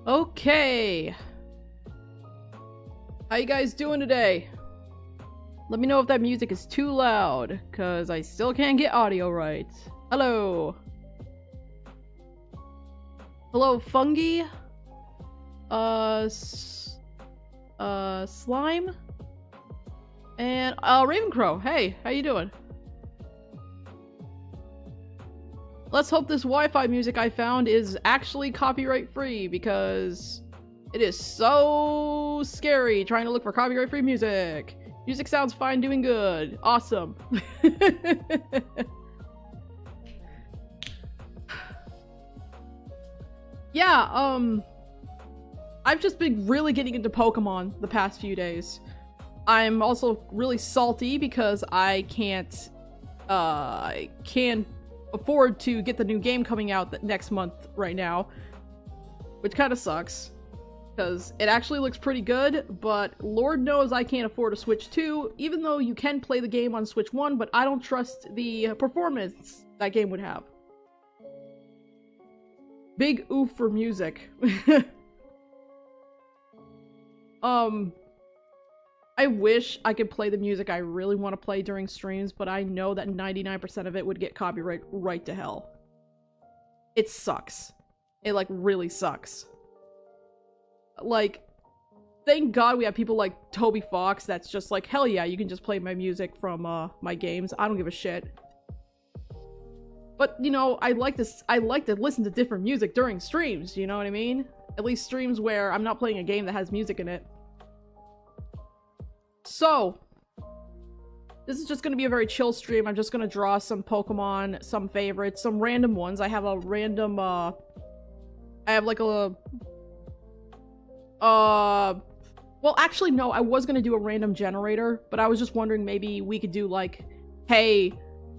Okay. How you guys doing today? Let me know if that music is too loud, cause I still can't get audio right. Hello. Hello, fungi. Slime. And Ravencrow. Hey, how you doing? Let's hope this Wi-Fi music I found is actually copyright-free, because it is so scary trying to look for copyright-free music. Music sounds fine, doing good. Awesome. Yeah, I've just been really getting into Pokemon the past few days. I'm also really salty because I can't afford to get the new game coming out next month right now, which kind of sucks because it actually looks pretty good, but Lord knows I can't afford a Switch 2, even though you can play the game on Switch 1, but I don't trust the performance that game would have. Big oof for music. I wish I could play the music I really want to play during streams, but I know that 99% of it would get copyright right to hell. It sucks. It, like, really sucks. Like, thank God we have people like Toby Fox that's just like, hell yeah, you can just play my music from, my games. I don't give a shit. But, you know, I like to listen to different music during streams, you know what I mean? At least streams where I'm not playing a game that has music in it. So, this is just gonna be a very chill stream. I'm just gonna draw some Pokemon, some favorites, some random ones. I have a random, I have like a, well, actually, no, I was gonna do a random generator, but I was just wondering maybe we could do like, hey,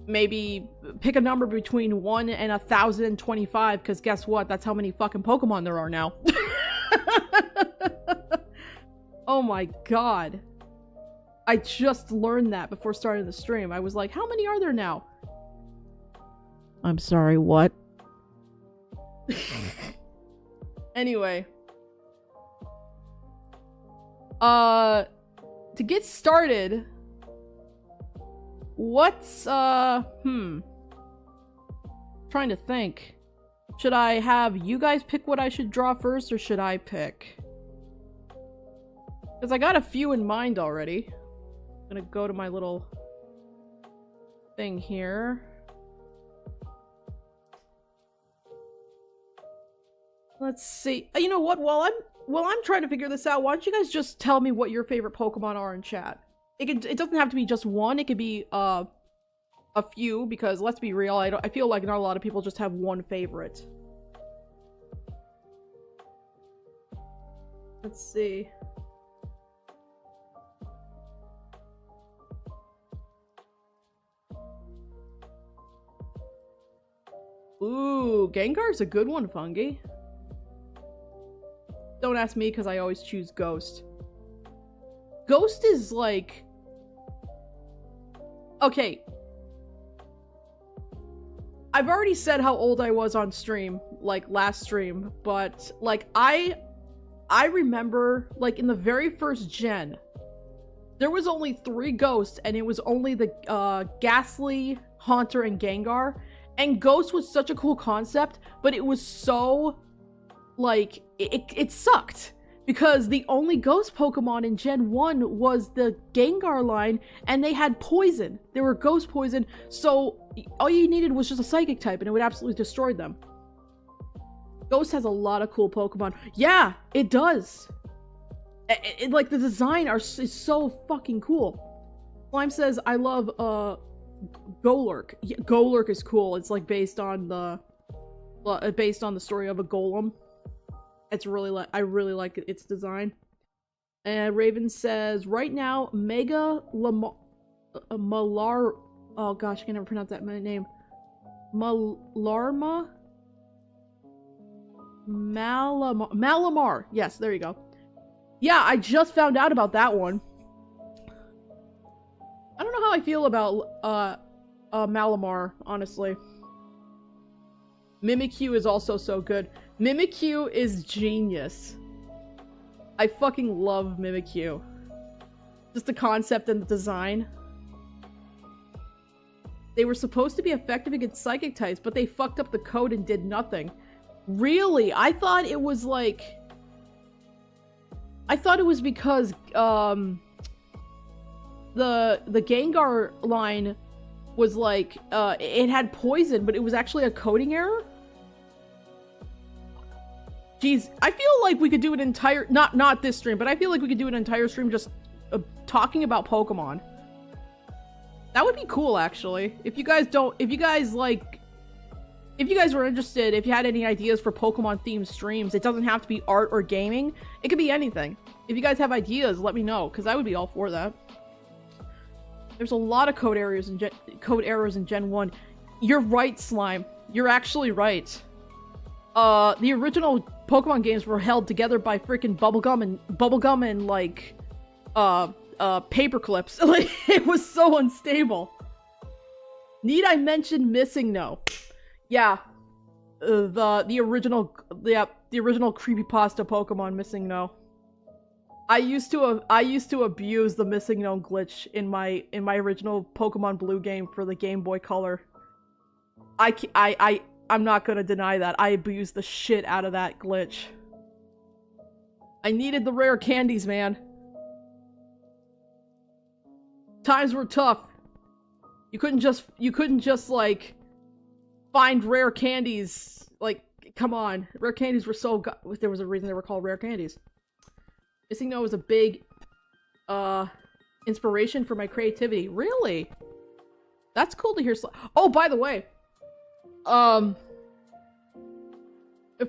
maybe pick a number between 1 and 1,025, because guess what? That's how many fucking Pokemon there are now. Oh my god. I just learned that before starting the stream. I was like, how many are there now? I'm sorry, what? Anyway. To get started, what's, trying to think. Should I have you guys pick what I should draw first, or should I pick? Because I got a few in mind already. I'm gonna go to my little thing here. Let's see. You know what? While I'm trying to figure this out, why don't you guys just tell me what your favorite Pokemon are in chat? It doesn't have to be just one. It could be a few, because let's be real, I feel like not a lot of people just have one favorite. Let's see. Ooh, Gengar's a good one, Fungi. Don't ask me, because I always choose Ghost. Ghost is like... Okay. I've already said how old I was on stream, like, last stream, but, like, I remember, like, in the very first gen, there was only 3 Ghosts, and it was only the, Ghastly, Haunter, and Gengar. And Ghost was such a cool concept, but it was so, like, it sucked. Because the only Ghost Pokemon in Gen 1 was the Gengar line, and they had Poison. They were Ghost Poison, so all you needed was just a Psychic type, and it would absolutely destroy them. Ghost has a lot of cool Pokemon. Yeah, it does. Like, the design is so fucking cool. Slime says, I love, Golurk. Yeah, Golurk is cool. It's like based on the story of a golem. It's really I really like its design. And Raven says right now Mega Malar. Oh gosh, I can never pronounce that name. Malamar. Yes, there you go. Yeah, I just found out about that one. I don't know how I feel about, Malamar, honestly. Mimikyu is also so good. Mimikyu is genius. I fucking love Mimikyu. Just the concept and the design. They were supposed to be effective against psychic types, but they fucked up the code and did nothing. Really? I thought it was like... I thought it was because, the Gengar line was like, it had poison, but it was actually a coding error? Jeez, I feel like we could do an entire... Not this stream, but I feel like we could do an entire stream just talking about Pokemon. That would be cool, actually. If you guys were interested, if you had any ideas for Pokemon-themed streams, it doesn't have to be art or gaming. It could be anything. If you guys have ideas, let me know, because I would be all for that. There's a lot of code errors in Gen 1. You're right, Slime. You're actually right. The original Pokemon games were held together by freaking bubblegum and like, paper clips. Like, it was so unstable. Need I mention Missing No? Yeah. The original creepypasta Pokemon Missing No. I used to abuse the Missing No glitch in my original Pokemon Blue game for the Game Boy Color. I'm not gonna deny that. I abused the shit out of that glitch. I needed the rare candies, man. Times were tough. You couldn't just like find rare candies. Like, come on. Rare candies were so there was a reason they were called rare candies. Missing No was a big inspiration for my creativity. Really? That's cool to hear. Oh, by the way,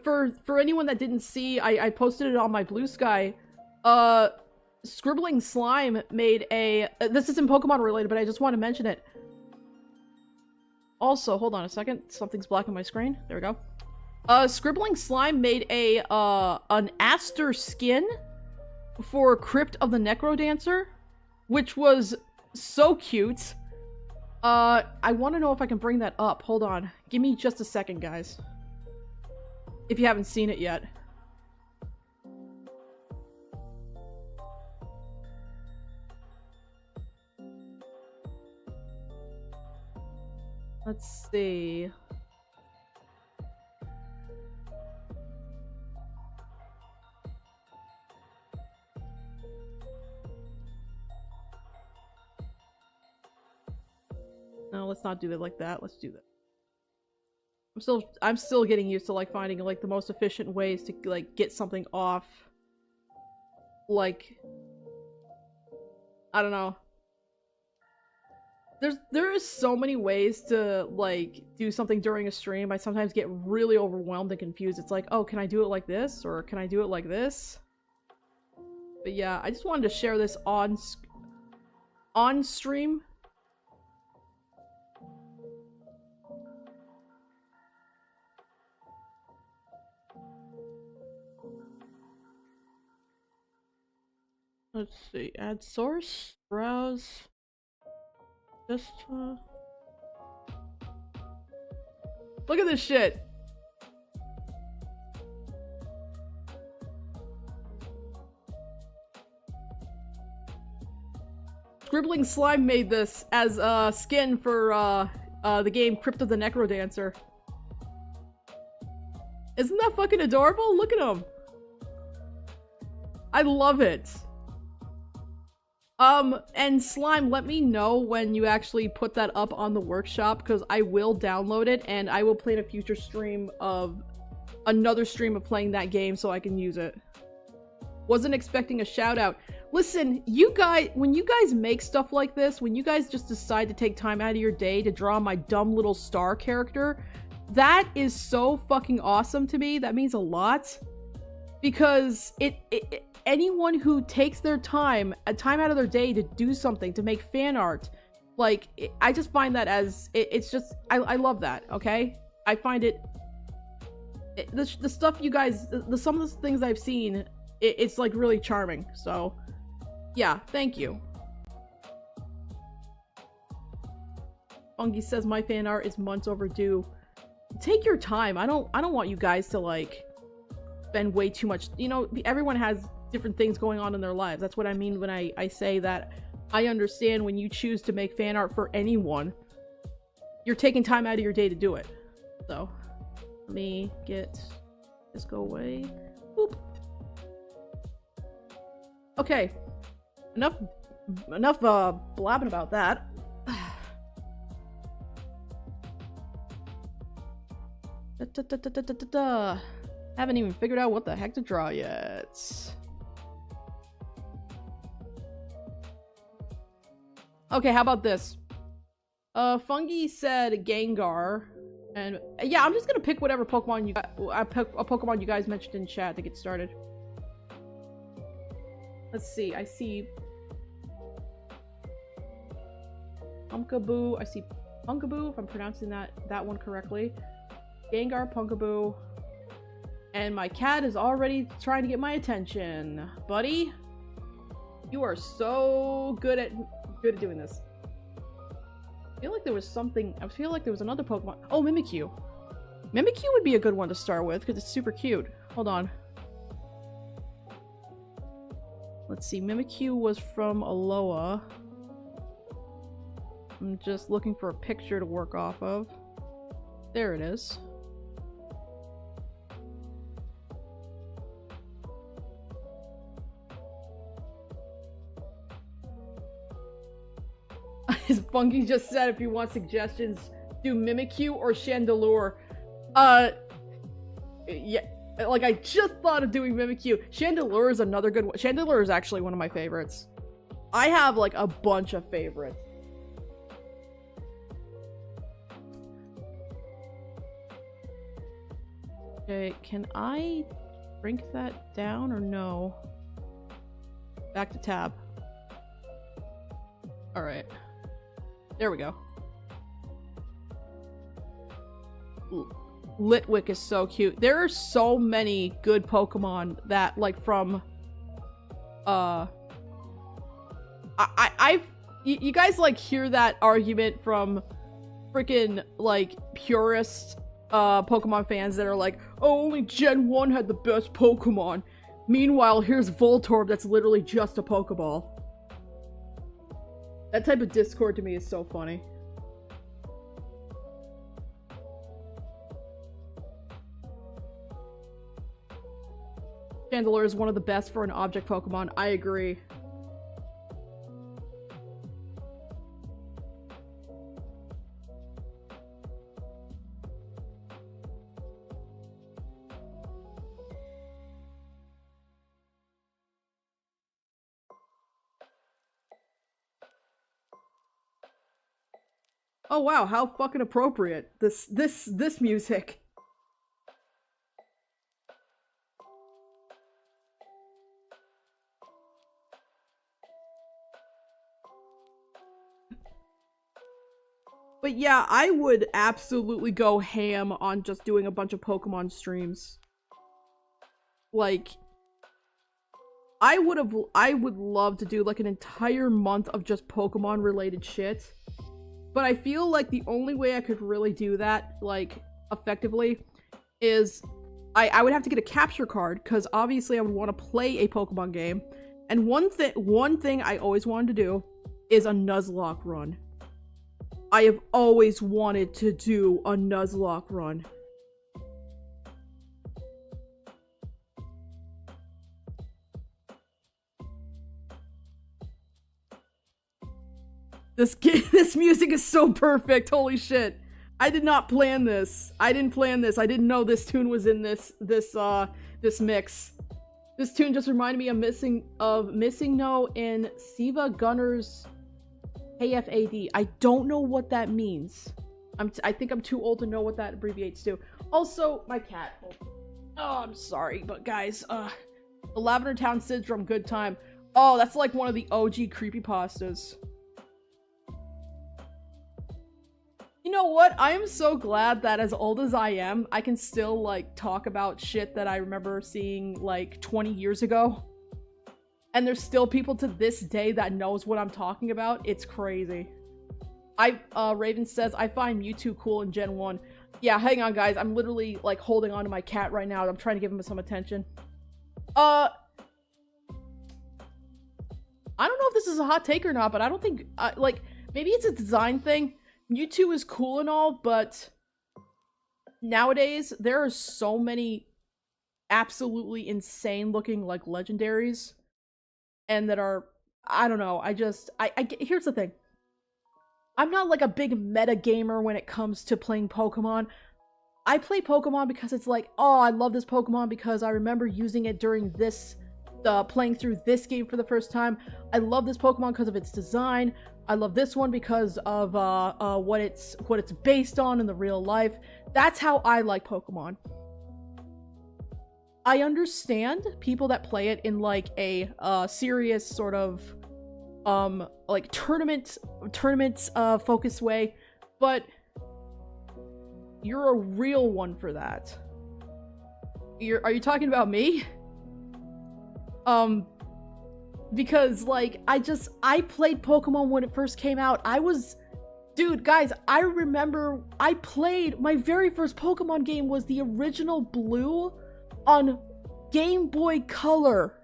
for anyone that didn't see, I posted it on my Blue Sky. Scribbling Slime made a... this isn't Pokemon related, but I just want to mention it. Also, hold on a second. Something's blocking my screen. There we go. Scribbling Slime made an Aster skin for Crypt of the Necrodancer, which was so cute. I want to know if I can bring that up. Hold on. Give me just a second, guys. If you haven't seen it yet. Let's see. No, let's not do it like that. Let's do that. I'm still getting used to like finding like the most efficient ways to like get something off. Like, I don't know. There is so many ways to like do something during a stream. I sometimes get really overwhelmed and confused. It's like, oh, can I do it like this? Or can I do it like this? But yeah, I just wanted to share this on stream. Let's see, add source, browse, just, look at this shit! Scribbling Slime made this as a skin for, the game Crypt of the Necrodancer. Isn't that fucking adorable? Look at him! I love it! And Slime, let me know when you actually put that up on the workshop, because I will download it, and I will plan a future stream of another stream of playing that game so I can use it. Wasn't expecting a shout out. Listen, you guys, when you guys make stuff like this, when you guys just decide to take time out of your day to draw my dumb little star character, that is so fucking awesome to me. That means a lot. Because anyone who takes their time out of their day to do something, to make fan art, like, I just find that as, it's just, I love that, okay? I find the stuff you guys, some of the things I've seen it's like really charming. So yeah, thank you. Fungi says my fan art is months overdue. Take your time. I don't want you guys to like spend way too much. You know, everyone has different things going on in their lives. That's what I mean when I say that I understand when you choose to make fan art for anyone, you're taking time out of your day to do it. So let me get this go away. Boop. Okay. Enough blabbing about that. Haven't even figured out what the heck to draw yet. Okay, how about this? Fungi said Gengar, and yeah, I'm just gonna pick whatever Pokemon a Pokemon you guys mentioned in chat to get started. Let's see. I see Pumpkaboo. I see Pumpkaboo, if I'm pronouncing that one correctly. Gengar, Pumpkaboo, and my cat is already trying to get my attention. Buddy, you are so good at doing this. I feel like there was something. I feel like there was another Pokemon. Oh, Mimikyu. Mimikyu would be a good one to start with because it's super cute. Hold on. Let's see. Mimikyu was from Alola. I'm just looking for a picture to work off of. There it is. Funky just said if you want suggestions, do Mimikyu or Chandelure. Yeah, like I just thought of doing Mimikyu. Chandelure is another good one. Chandelure is actually one of my favorites. I have like a bunch of favorites. Okay, can I shrink that down or no? Back to tab. Alright. There we go. Litwick is so cute. There are so many good Pokemon that, like, from, you guys, like, hear that argument from freaking, like, purist, Pokemon fans that are like, oh, only Gen 1 had the best Pokemon. Meanwhile, here's Voltorb that's literally just a Pokeball. That type of discord to me is so funny. Chandelure is one of the best for an object Pokemon. I agree. Oh wow, how fucking appropriate. This music. But yeah, I would absolutely go ham on just doing a bunch of Pokemon streams. Like, I would love to do like an entire month of just Pokemon related shit. But I feel like the only way I could really do that, like, effectively, is I would have to get a capture card, because obviously I would want to play a Pokemon game. And one thing I always wanted to do is a Nuzlocke run. I have always wanted to do a Nuzlocke run. This music is so perfect. Holy shit. I did not plan this. I didn't plan this. I didn't know this tune was in this mix. This tune just reminded me of Missing No in Siva Gunner's KFAD. I don't know what that means. I think I'm too old to know what that abbreviates to. Also, my cat. Oh, I'm sorry, but guys, the Lavender Town Syndrome Good Time. Oh, that's like one of the OG creepypastas. You know what? I am so glad that as old as I am, I can still, like, talk about shit that I remember seeing, like, 20 years ago. And there's still people to this day that knows what I'm talking about. It's crazy. Raven says, I find Mewtwo cool in Gen 1. Yeah, hang on, guys. I'm literally, like, holding on to my cat right now. I'm trying to give him some attention. I don't know if this is a hot take or not, but I don't think, like, maybe it's a design thing. Mewtwo is cool and all, but nowadays, there are so many absolutely insane looking, like, legendaries. And that are, I don't know, here's the thing. I'm not, like, a big meta gamer when it comes to playing Pokemon. I play Pokemon because it's like, oh, I love this Pokemon because I remember using it during this, playing through this game for the first time. I love this Pokemon because of its design. I love this one because of, what it's based on in the real life. That's how I like Pokemon. I understand people that play it in, like, a, serious sort of, like, tournaments, focused way, but you're a real one for that. Are you talking about me? Because, like, I played Pokemon when it first came out. Dude, guys, I remember my very first Pokemon game was the original Blue on Game Boy Color.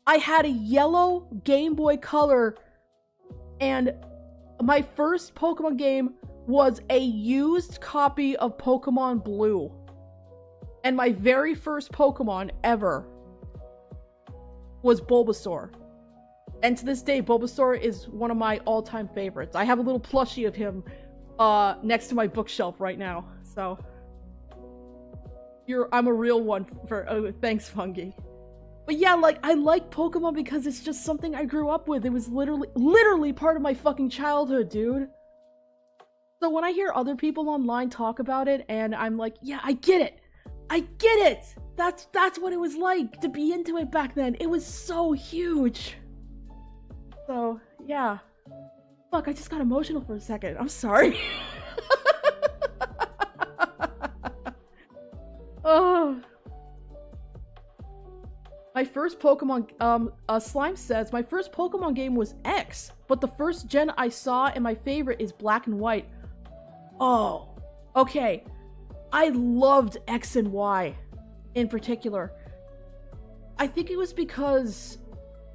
I had a yellow Game Boy Color, and my first Pokemon game was a used copy of Pokemon Blue. And my very first Pokemon ever was Bulbasaur. And to this day, Bulbasaur is one of my all-time favorites. I have a little plushie of him next to my bookshelf right now, so I'm a real one for thanks, Fungi. But yeah, like, I like Pokemon because it's just something I grew up with. It was literally part of my fucking childhood, dude. So when I hear other people online talk about it, and I'm like, yeah, I get it. I get it! That's what it was like to be into it back then. It was so huge. So, yeah. Fuck, I just got emotional for a second. I'm sorry. Oh. My first Pokemon, Slime says, my first Pokemon game was X, but the first gen I saw and my favorite is Black and White. Oh, okay. I loved X and Y in particular. I think it was because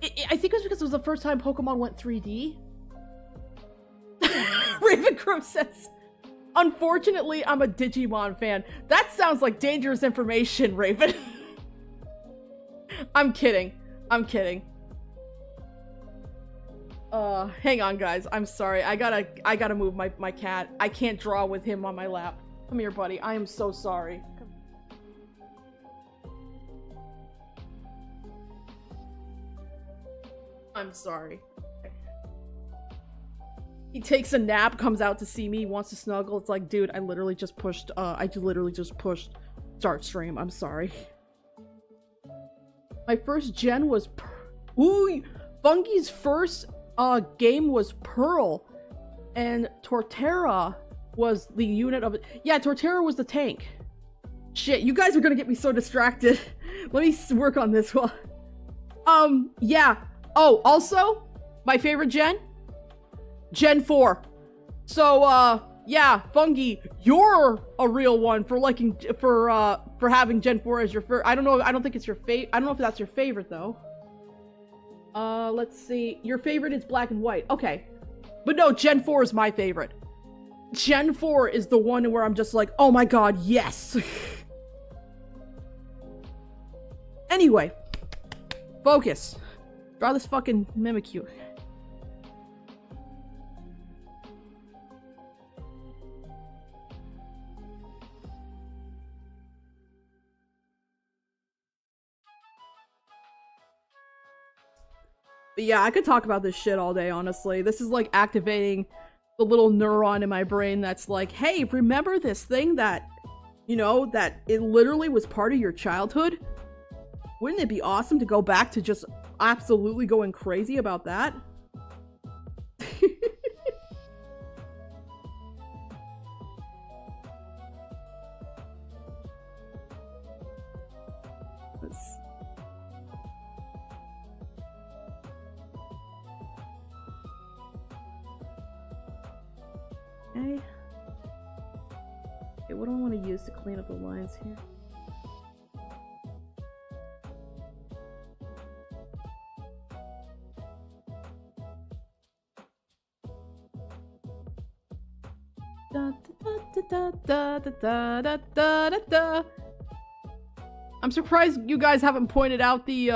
it was the first time Pokemon went 3D. Ravencrow says, unfortunately, I'm a Digimon fan. That sounds like dangerous information, Raven. I'm kidding. I'm kidding. Hang on, guys. I'm sorry. I gotta move my cat. I can't draw with him on my lap. Come here, buddy. I am so sorry. I'm sorry. He takes a nap, comes out to see me, wants to snuggle. It's like, dude, I literally just pushed start stream. I'm sorry. My first gen was ooh, Fungi's first game was Pearl, and Torterra was the unit of it. Yeah, Torterra was the tank. Shit, you guys are gonna get me so distracted. Let me work on this one. Yeah. Oh, also, my favorite gen? Gen 4. So, yeah, Fungi, you're a real one for liking, for having Gen 4 as your first. I don't know, I don't think it's your favorite. I don't know if that's your favorite, though. Let's see. Your favorite is Black and White. Okay. But no, Gen 4 is my favorite. Gen 4 is the one where I'm just like, oh my god, yes! Anyway. Focus. Draw this fucking Mimikyu. But yeah, I could talk about this shit all day, honestly. This is like activating the little neuron in my brain that's like, hey, remember this thing that, you know, that it literally was part of your childhood? Wouldn't it be awesome to go back to just absolutely going crazy about that? Okay. Okay, what do I want to use to clean up the lines here? Da, da, da, da, da, da, da, da, da. I'm surprised you guys haven't pointed out the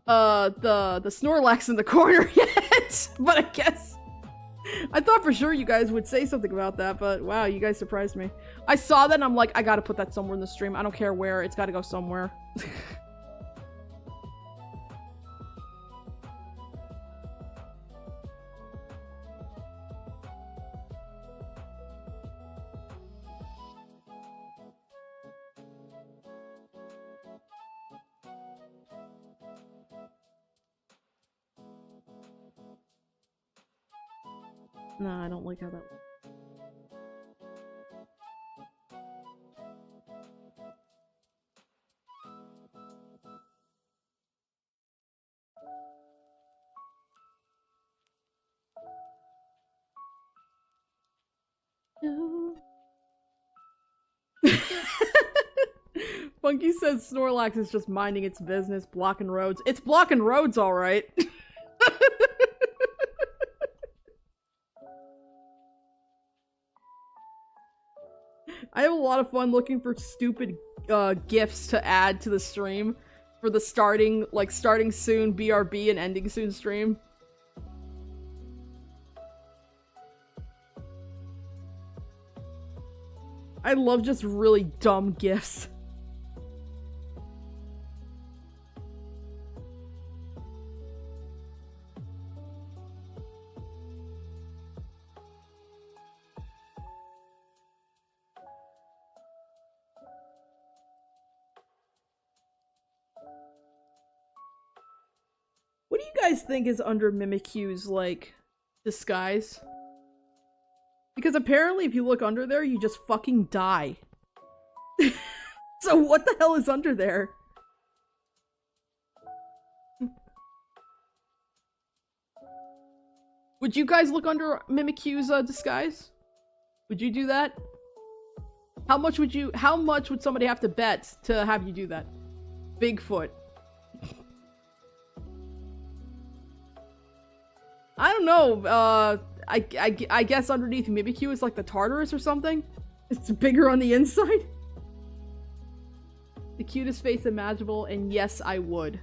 Snorlax in the corner yet, but I guess I thought for sure you guys would say something about that, but wow, you guys surprised me. I saw that and I'm like, I gotta put that somewhere in the stream. I don't care where, it's gotta go somewhere. Nah, I don't like how that looks. No. Funky says Snorlax is just minding its business, blocking roads. It's blocking roads, alright. I have a lot of fun looking for stupid gifts to add to the stream for the starting soon BRB and ending soon stream. I love just really dumb gifts. What do you guys think is under Mimikyu's, like, disguise? Because apparently if you look under there, you just fucking die. So what the hell is under there? Would you guys look under Mimikyu's disguise? Would you do that? How much would somebody have to bet to have you do that? Bigfoot. I don't know, I guess underneath Mimikyu is like the Tartarus or something? It's bigger on the inside? The cutest face imaginable, and yes, I would.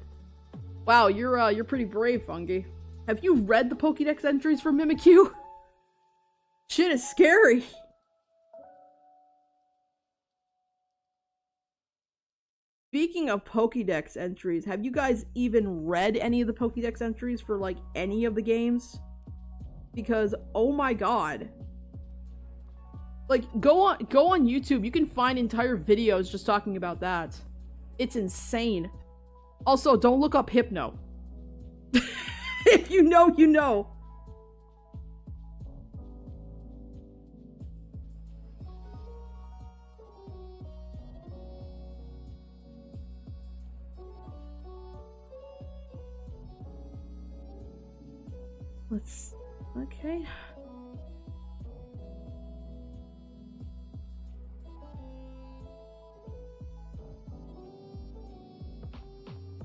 Wow, you're pretty brave, Fungi. Have you read the Pokédex entries for Mimikyu? Shit is scary. Speaking of Pokédex entries, have you guys even read any of the Pokédex entries for, like, any of the games? Because, oh my god. Like, go on YouTube, you can find entire videos just talking about that. It's insane. Also, don't look up Hypno. If you know, you know. Okay.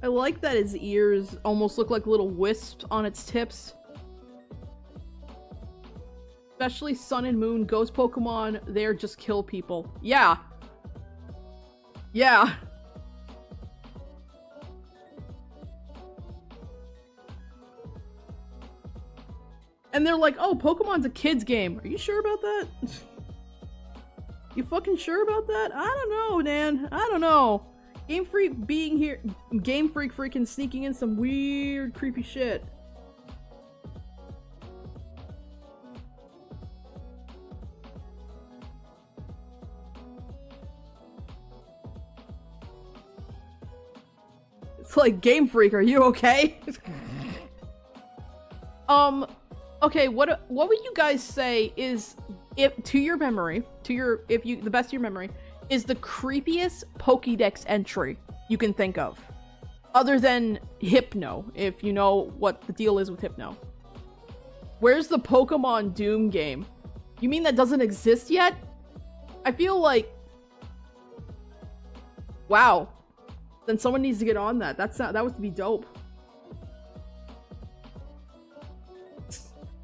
I like that his ears almost look like little wisps on its tips. Especially Sun and Moon, Ghost Pokemon, they're just kill people. Yeah. Yeah. And they're like, oh, Pokemon's a kid's game. Are you sure about that? You fucking sure about that? I don't know, man. I don't know. Game Freak being here, Game Freak freaking sneaking in some weird, creepy shit. It's like, Game Freak, are you okay? Okay, what would you guys say is, if to your memory, the best of your memory, is the creepiest Pokédex entry you can think of? Other than Hypno, if you know what the deal is with Hypno. Where's the Pokemon Doom game? You mean that doesn't exist yet? I feel like... Wow. Then someone needs to get on that. That would be dope.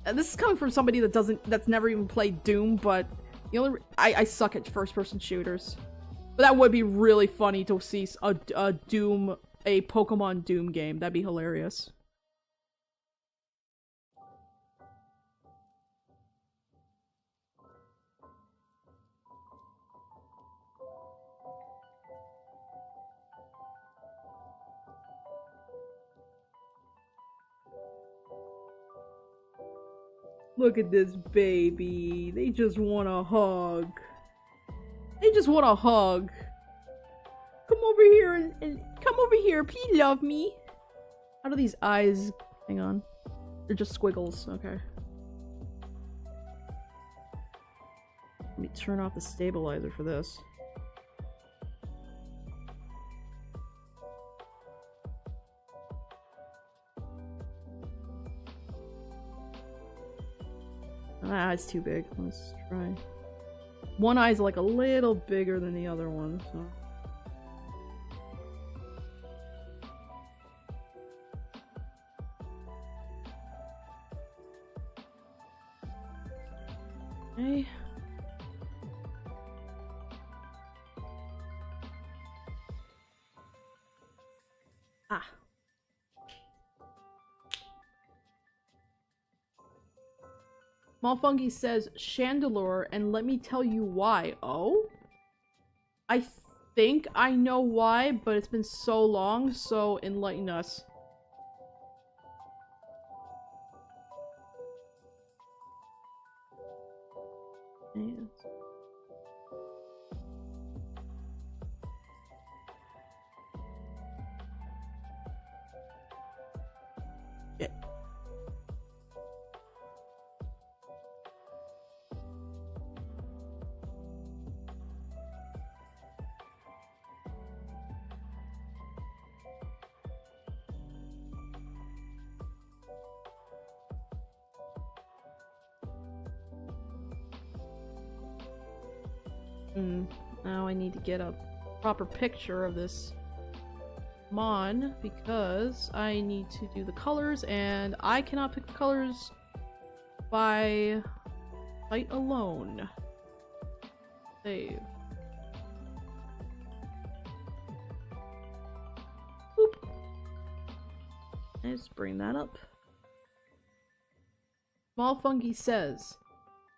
And this is coming from somebody that's never even played Doom, but the only I suck at first-person shooters. But that would be really funny to see a Pokemon Doom game. That'd be hilarious. Look at this baby. They just want a hug. They just want a hug. Come over here and come over here. Please love me. How do these eyes... Hang on. They're just squiggles. Okay. Let me turn off the stabilizer for this. That eye's too big. Let's try. One eye's like a little bigger than the other one, so. Okay. Ah. Malfungi says Chandelure, and let me tell you why. Oh? I think I know why, but it's been so long, so enlighten us. Yes. Yeah. Now I need to get a proper picture of this Mon because I need to do the colors, and I cannot pick the colors by sight alone. Save. Boop. Let's bring that up. Malfungi says,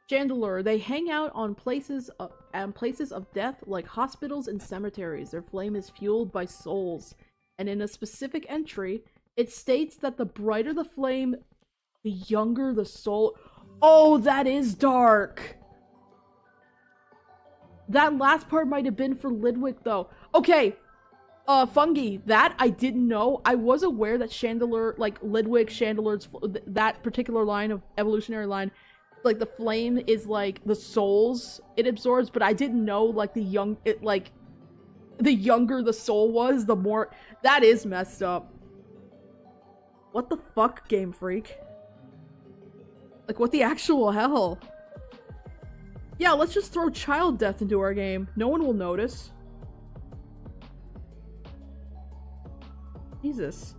Chandelure, they hang out on places of death like hospitals and cemeteries. Their flame is fueled by souls. And in a specific entry, it states that the brighter the flame, the younger the soul. Oh, that is dark! That last part might have been for Lidwick, though. Okay, Fungi, that I didn't know. I was aware that Chandelure, like Lidwick, Chandelure's, that particular line of evolutionary line, like the flame is like the souls it absorbs, but I didn't know like the younger the soul was, the more. That is messed up. What the fuck, Game Freak? Like, what the actual hell? Yeah, let's just throw child death into our game. No one will notice. Jesus.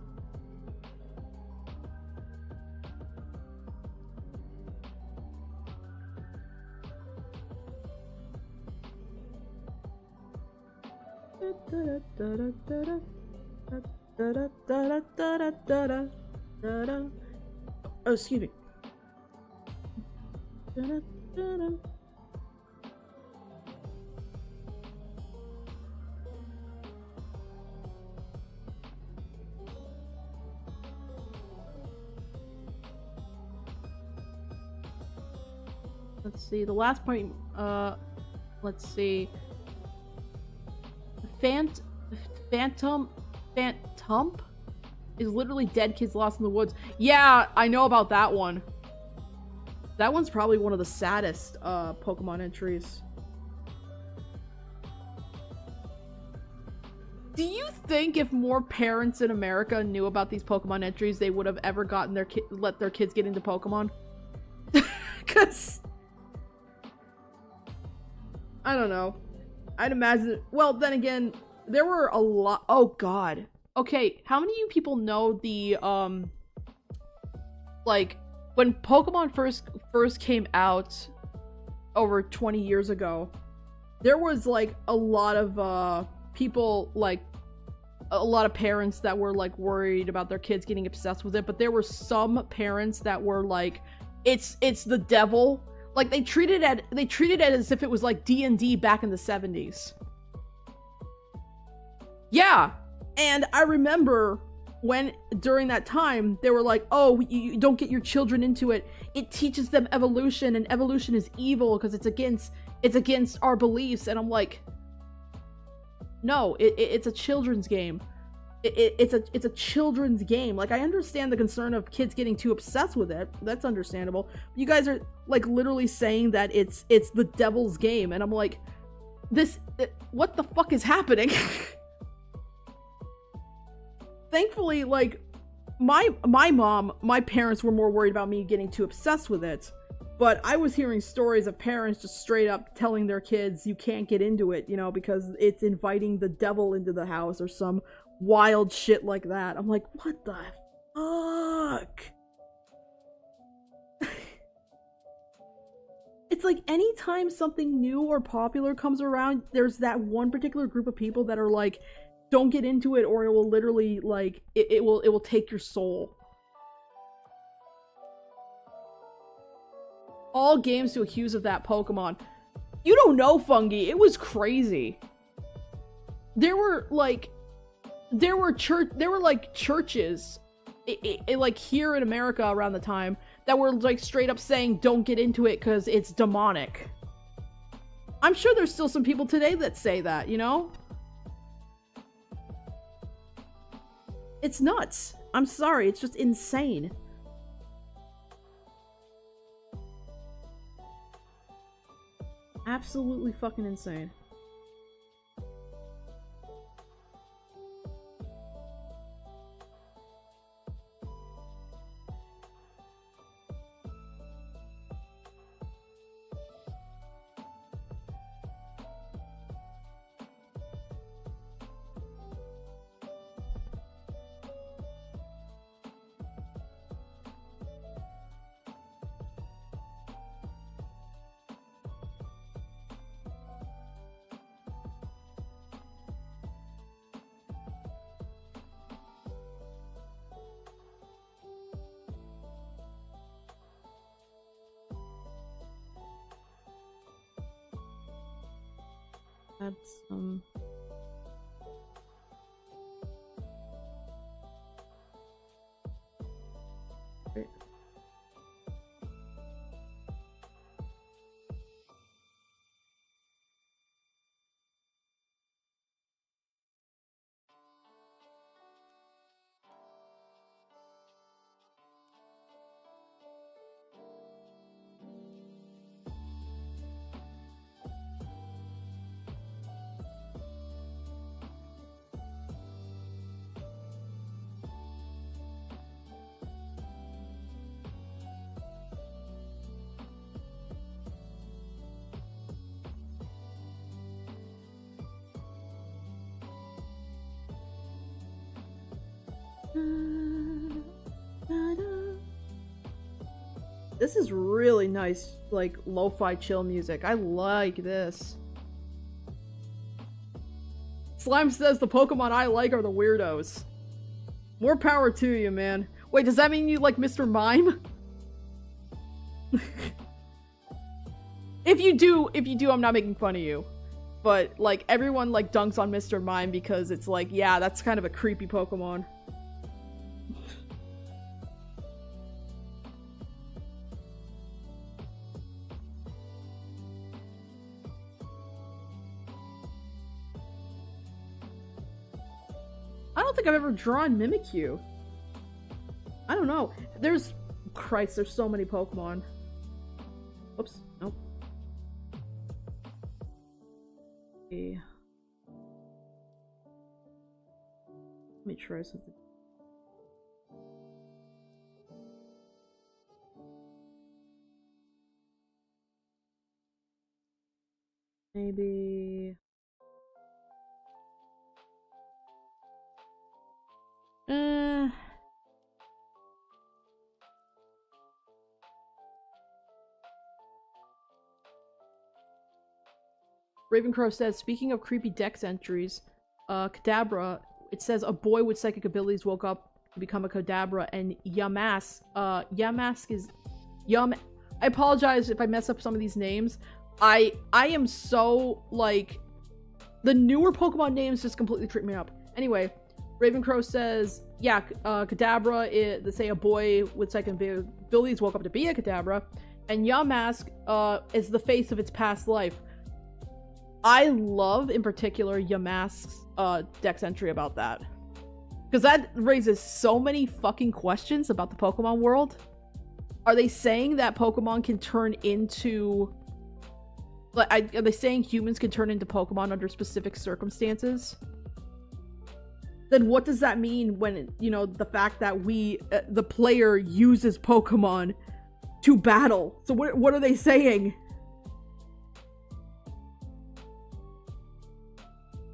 Oh, excuse me. Let's see, the last point, let's see. Phantom is literally dead kids lost in the woods. Yeah, I know about that one. That one's probably one of the saddest Pokemon entries. Do you think if more parents in America knew about these Pokemon entries, they would have ever gotten let their kids get into Pokemon? Cause I don't know. I'd imagine. Well, then again, there were a lot. Oh God. Okay, how many of you people know the like when Pokemon first came out over 20 years ago? There was like a lot of people, like a lot of parents that were like worried about their kids getting obsessed with it, but there were some parents that were like, it's the devil. Like they treated it as if it was like D&D back in the 70s. Yeah. And I remember when during that time they were like, oh, you don't get your children into it. It teaches them evolution, and evolution is evil because it's against our beliefs. And I'm like, no, it's a children's game. It's a children's game. Like, I understand the concern of kids getting too obsessed with it. That's understandable. You guys are like literally saying that it's the devil's game, and I'm like, what the fuck is happening? Thankfully, like my parents were more worried about me getting too obsessed with it. But I was hearing stories of parents just straight up telling their kids, you can't get into it, you know, because it's inviting the devil into the house or some wild shit like that. I'm like, what the fuck? It's like anytime something new or popular comes around, there's that one particular group of people that are like, don't get into it or it will literally, like, it will take your soul. All games to accuse of that Pokemon. You don't know, Fungi. It was crazy. There were churches, like here in America around the time, that were like straight up saying don't get into it because it's demonic. I'm sure there's still some people today that say that, you know? It's nuts. I'm sorry, it's just insane. Absolutely fucking insane. That's, Great. This is really nice, like, lo-fi chill music. I like this. Slime says the Pokemon I like are the weirdos. More power to you, man. Wait, does that mean you like Mr. Mime? If you do, I'm not making fun of you. But, like, everyone, like, dunks on Mr. Mime because it's like, yeah, that's kind of a creepy Pokemon. I don't think I've ever drawn Mimikyu. I don't know. Christ, there's so many Pokemon. Oops, nope. Okay. Let me try something. Maybe... Ravencrow says, speaking of creepy dex entries, Kadabra, it says a boy with psychic abilities woke up to become a Kadabra, and Yamask, Yamask is... I apologize if I mess up some of these names. I am so, like... The newer Pokemon names just completely trip me up. Anyway, Ravencrow says, yeah, Kadabra, they say a boy with psychic abilities woke up to be a Kadabra, and Yamask is the face of its past life. I love, in particular, Yamask's dex entry about that. Because that raises so many fucking questions about the Pokemon world. Are they saying that Pokemon can turn into... Like, are they saying humans can turn into Pokemon under specific circumstances? Then what does that mean when, you know, the fact that we, the player, uses Pokemon to battle? So what are they saying?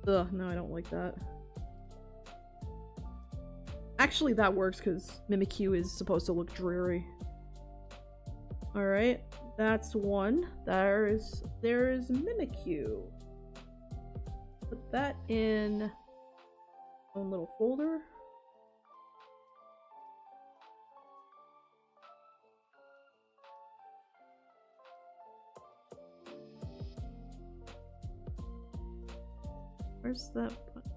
Ugh, no, I don't like that. Actually, that works because Mimikyu is supposed to look dreary. Alright, that's one. There's Mimikyu. Put that in own little folder. Where's that button?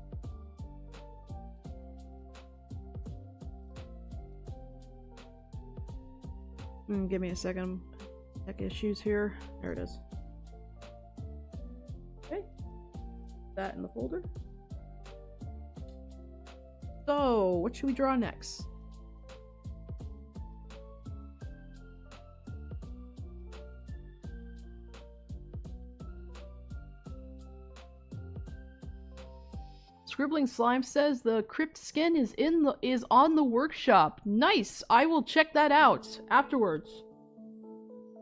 Give me a second. Tech issues here. There it is. Okay. That in the folder. So, what should we draw next? Scribbling Slime says the crypt skin is on the workshop. Nice! I will check that out afterwards.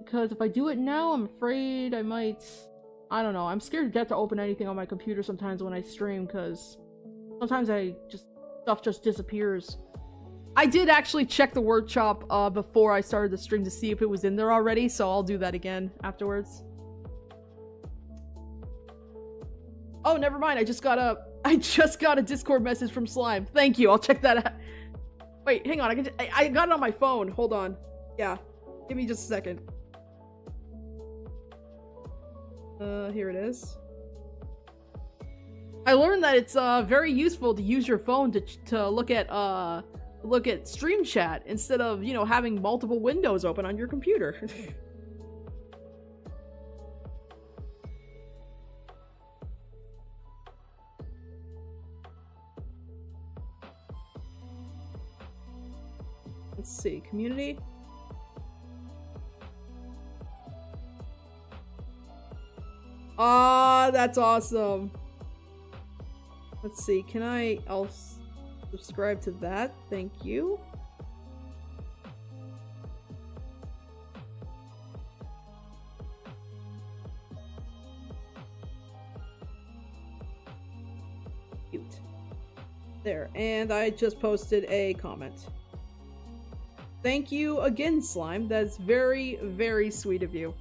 Because if I do it now, I'm afraid I might... I don't know. I'm scared to death to open anything on my computer sometimes when I stream, because sometimes stuff just disappears. I did actually check the workshop before I started the stream to see if it was in there already, so I'll do that again afterwards. Oh, never mind. I just got a Discord message from Slime. Thank you. I'll check that out. Wait, hang on. I got it on my phone. Hold on. Yeah. Give me just a second. Here it is. I learned that it's very useful to use your phone to look at stream chat instead of, you know, having multiple windows open on your computer. Let's see, community. Ah, that's awesome. Let's see, I'll subscribe to that, thank you. Cute. There, and I just posted a comment. Thank you again, Slime. That's very, very sweet of you.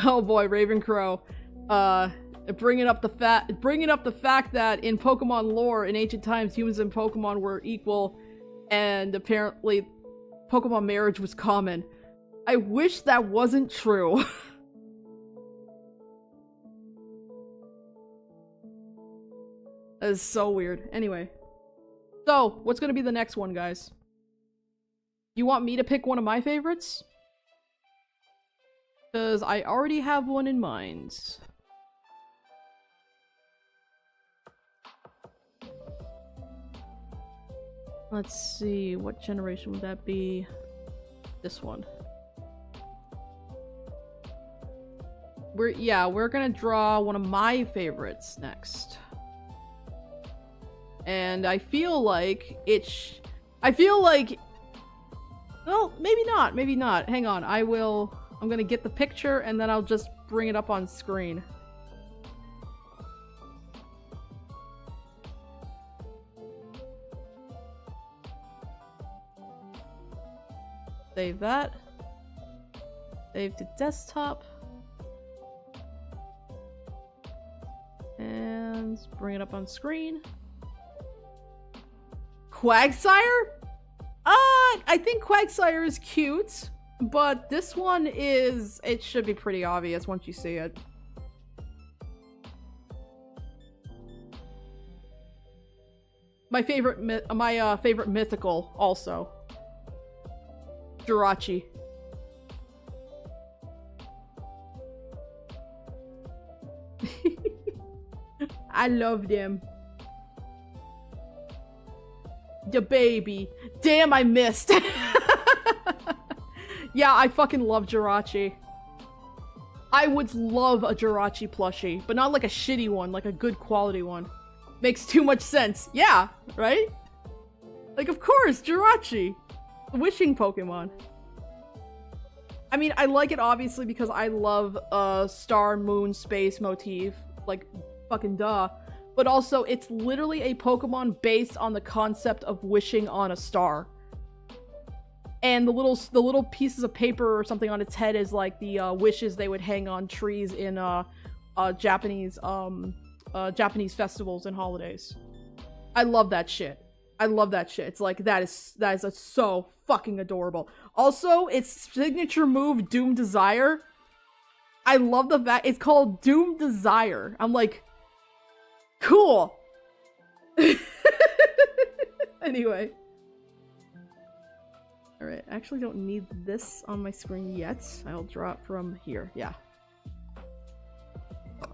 Oh boy, Ravencrow. Bringing up the fact that in Pokemon lore, in ancient times, humans and Pokemon were equal, and apparently Pokemon marriage was common. I wish that wasn't true. That is so weird. Anyway. So, what's gonna be the next one, guys? You want me to pick one of my favorites? Because I already have one in mind. Let's see, what generation would that be? This one. We're gonna draw one of my favorites next. And I feel like I feel like... Well, maybe not, maybe not. Hang on, I'm gonna get the picture and then I'll just bring it up on screen. Save that. Save to desktop. And bring it up on screen. Quagsire? I think Quagsire is cute, but this one is... It should be pretty obvious once you see it. My favorite mythical also. Jirachi. I love them. The baby. Damn, I missed. Yeah, I fucking love Jirachi. I would love a Jirachi plushie, but not like a shitty one, like a good quality one. Makes too much sense. Yeah, right? Like, of course, Jirachi. Wishing Pokemon. I mean, I like it obviously because I love star, moon, space motif. Like, fucking duh. But also, it's literally a Pokemon based on the concept of wishing on a star. And the little pieces of paper or something on its head is like the wishes they would hang on trees in Japanese festivals and holidays. I love that shit. I love that shit. It's like, that is so fucking adorable. Also, its signature move, Doom Desire. I love the fact it's called Doom Desire. I'm like, cool. Anyway. Alright, I actually don't need this on my screen yet. I'll draw it from here. Yeah.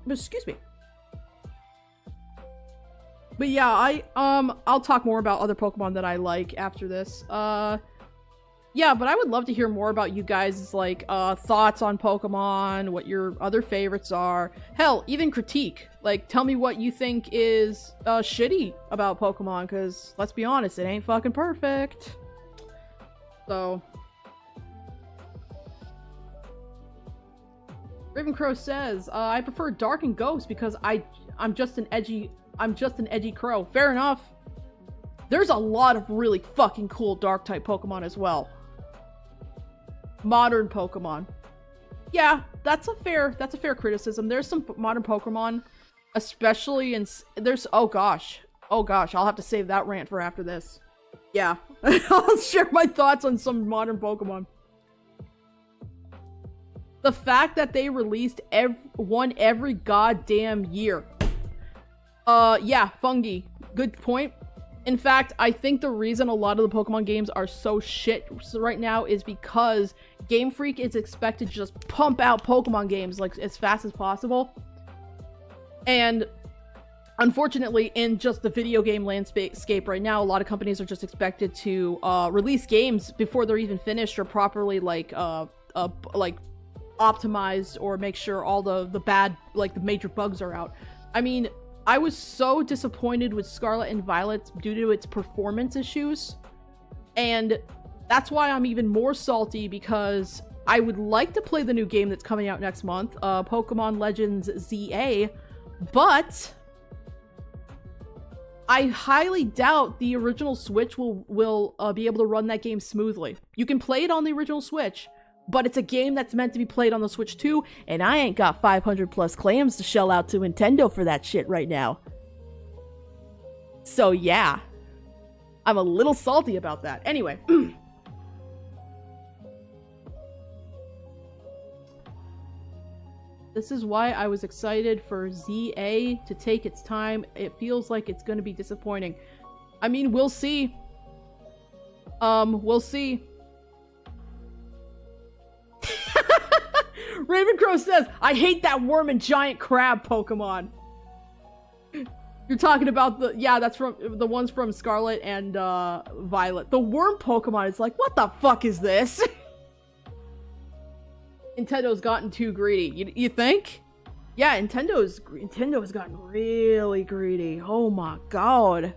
Excuse me. But yeah, I'll talk more about other Pokemon that I like after this. Yeah, but I would love to hear more about you guys' like thoughts on Pokemon, what your other favorites are. Hell, even critique. Like, tell me what you think is shitty about Pokemon, because let's be honest, it ain't fucking perfect. So, Ravencrow says, I prefer Dark and Ghost because I'm just an edgy crow. Fair enough. There's a lot of really fucking cool Dark type Pokemon as well. Modern Pokemon. Yeah, that's a fair criticism. There's some modern Pokemon, especially oh gosh, I'll have to save that rant for after this. Yeah, I'll share my thoughts on some modern Pokemon. The fact that they released one every goddamn year. Yeah, fungi. Good point. In fact, I think the reason a lot of the Pokemon games are so shit right now is because Game Freak is expected to just pump out Pokemon games like as fast as possible. And unfortunately, in just the video game landscape right now, a lot of companies are just expected to release games before they're even finished or properly like optimized or make sure all the bad, like the major bugs are out. I mean, I was so disappointed with Scarlet and Violet due to its performance issues, and that's why I'm even more salty because I would like to play the new game that's coming out next month, Pokemon Legends ZA, but I highly doubt the original Switch will be able to run that game smoothly. You can play it on the original Switch, but it's a game that's meant to be played on the Switch too, and I ain't got 500 plus claims to shell out to Nintendo for that shit right now. So yeah, I'm a little salty about that. Anyway. This is why I was excited for ZA to take its time. It feels like it's gonna be disappointing. I mean, we'll see. We'll see. Ravencrow says, I hate that worm and giant crab Pokemon. You're talking about that's from the ones from Scarlet and Violet. The worm Pokemon is like, what the fuck is this? Nintendo's gotten too greedy. You think? Yeah, Nintendo's gotten really greedy. Oh my god.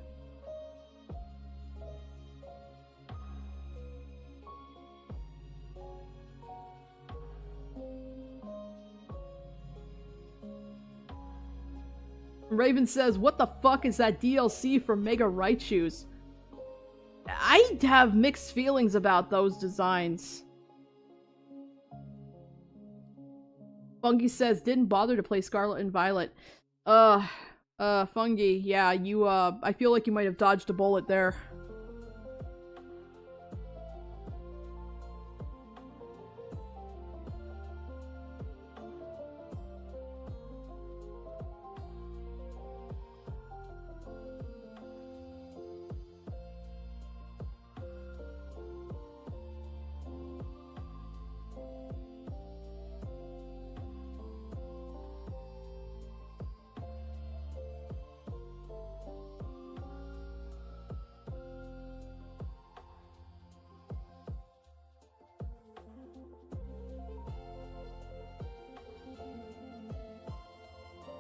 Raven says, what the fuck is that DLC from Mega Raichus? I have mixed feelings about those designs. Fungi says, didn't bother to play Scarlet and Violet. Fungi, yeah, you, I feel like you might have dodged a bullet there.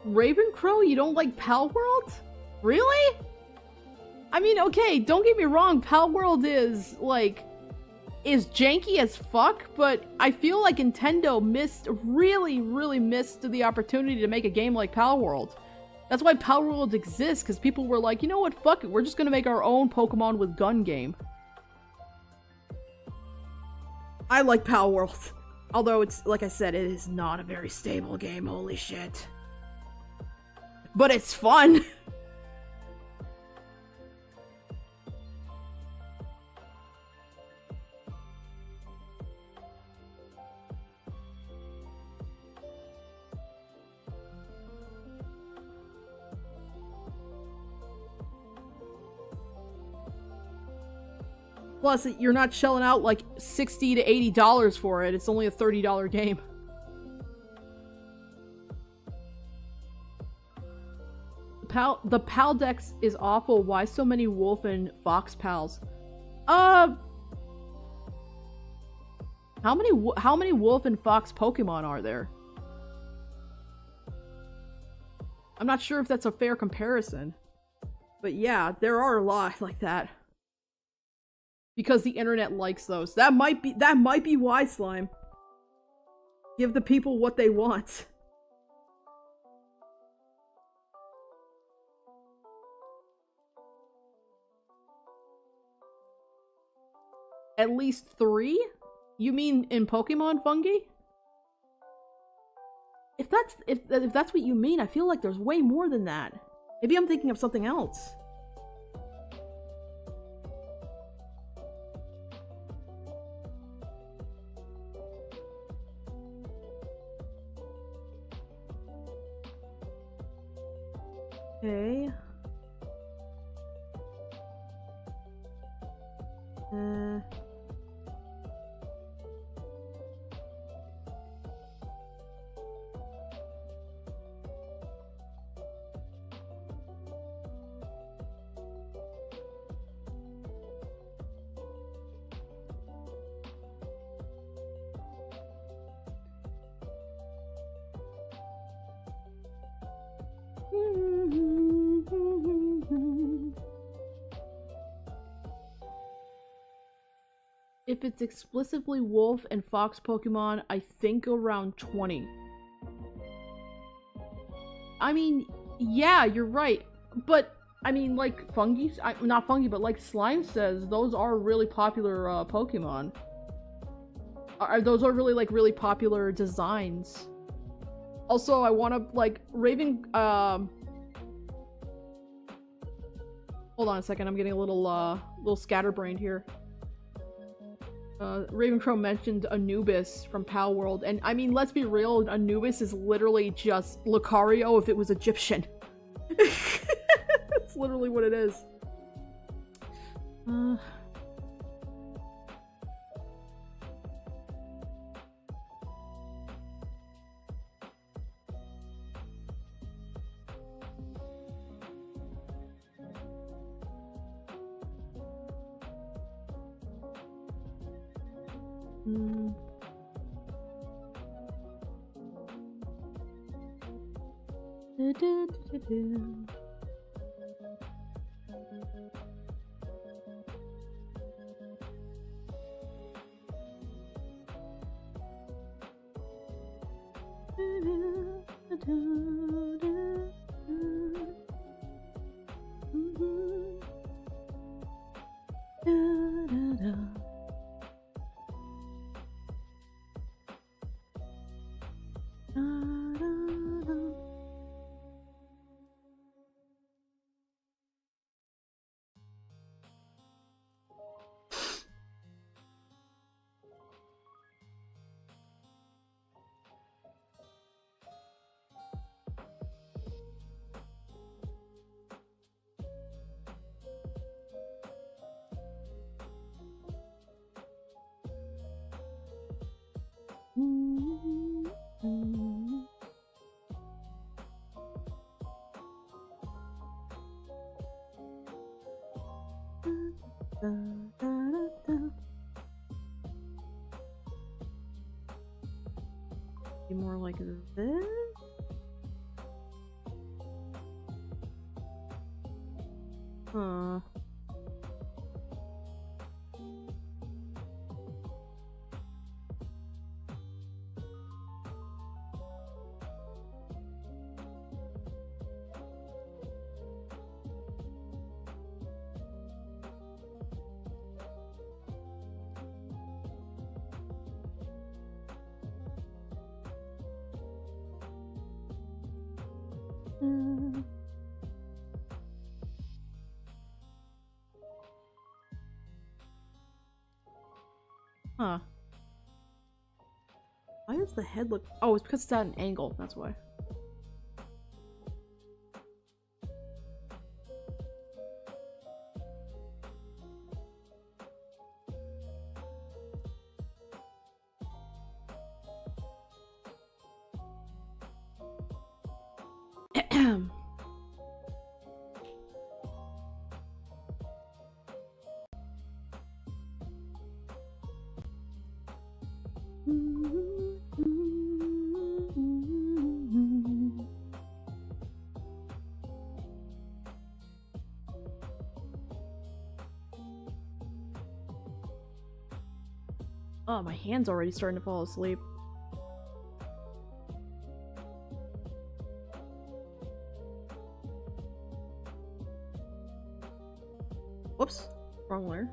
Ravencrow, you don't like Pal World? Really? I mean, okay, don't get me wrong, Pal World is, like, is janky as fuck, but I feel like Nintendo really missed the opportunity to make a game like Pal World. That's why Pal World exists, because people were like, you know what, fuck it, we're just gonna make our own Pokemon with gun game. I like Pal World. Although it's, like I said, it is not a very stable game, holy shit. But it's fun! Plus, you're not shelling out like $60 to $80 for it. It's only a $30 game. The Pal Dex is awful. Why so many wolf and fox pals? How many wolf and fox Pokemon are there? I'm not sure if that's a fair comparison. But yeah, there are a lot like that. Because the internet likes those. That might be why, Slime. Give the people what they want. At least 3? You mean in Pokemon, Fungi? If that's what you mean, I feel like there's way more than that. Maybe I'm thinking of something else. Okay. If it's explicitly wolf and fox Pokemon, I think around 20. I mean, yeah, you're right. But, I mean, like, not Fungi, but like Slime says, those are really popular, Pokemon. Those are really, like, really popular designs. Also, I wanna, like, hold on a second, I'm getting a little scatterbrained here. Ravencrow mentioned Anubis from Pal World, and I mean, let's be real, Anubis is literally just Lucario if it was Egyptian. That's literally what it is. Be more like this. Huh. Huh. Why does the head look— oh, it's because it's at an angle, that's why. Oh, my hand's already starting to fall asleep. Whoops, wrong layer.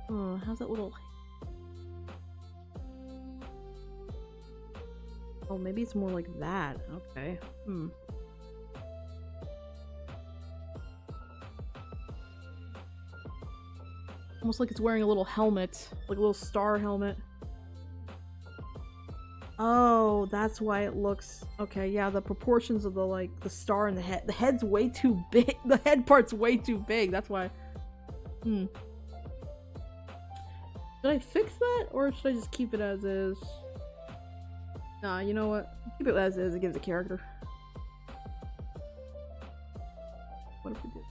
Oh, how's that little— oh, maybe it's more like that. Okay. Hmm. Almost like it's wearing a little helmet, like a little star helmet. Oh, that's why it looks— okay, yeah, the proportions of the, like, the star and the head— the head's way too big. The head part's way too big, that's why. Hmm. Should I fix that, or should I just keep it as is? Nah, you know what? Keep it as is, it gives a character. What if we did?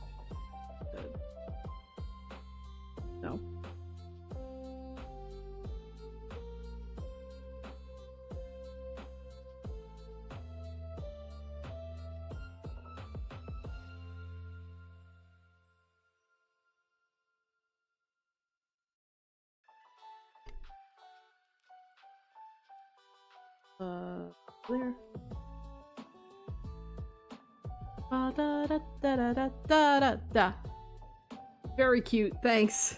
No. Clear. Da da da da da da da da. Very cute, thanks.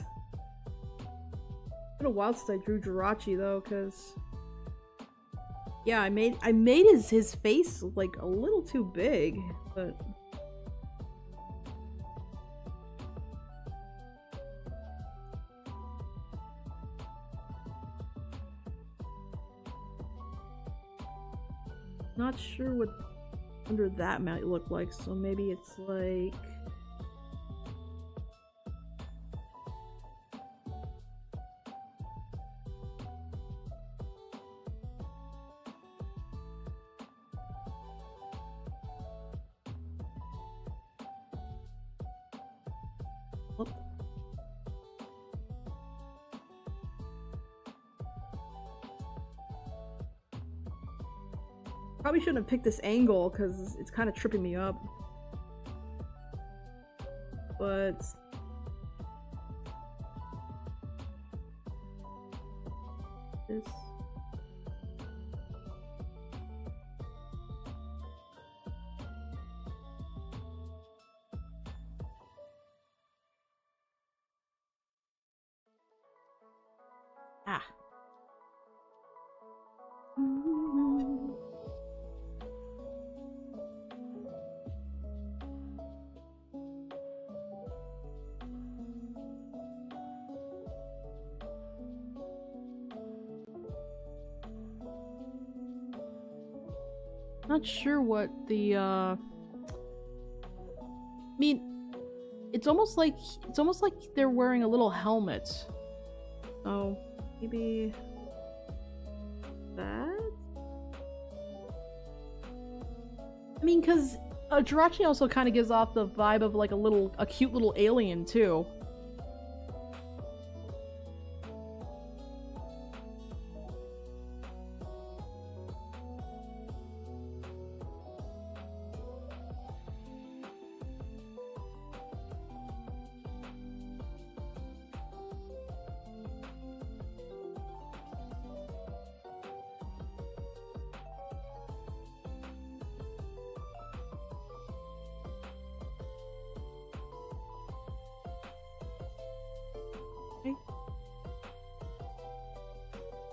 It's been a while since I drew Jirachi though, cause yeah, I made his face like a little too big, but not sure what under that might look like, so maybe it's like— Probably shouldn't have picked this angle because it's kind of tripping me up. But this. Ah. Not sure what the I mean, it's almost like they're wearing a little helmet. Oh, maybe that? I mean, because Jirachi also kind of gives off the vibe of like a cute little alien too.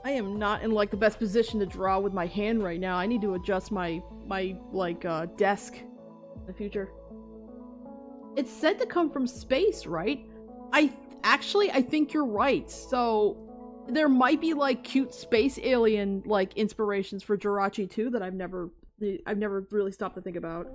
I am not in like the best position to draw with my hand right now. I need to adjust my desk in the future. It's said to come from space, right? I think you're right. So there might be like cute space alien like inspirations for Jirachi too that I've never really stopped to think about.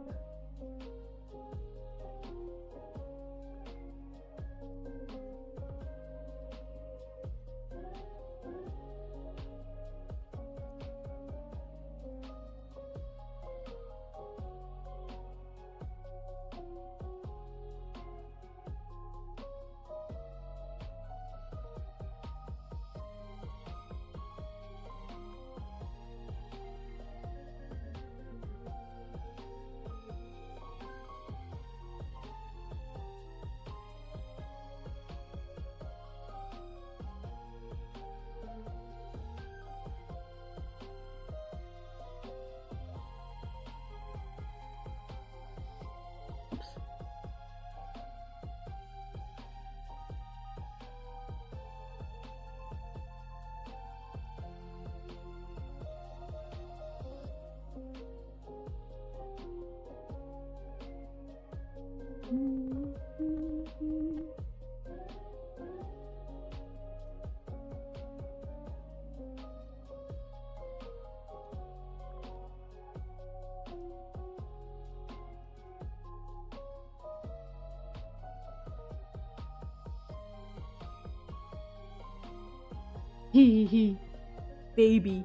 Hee hee, baby.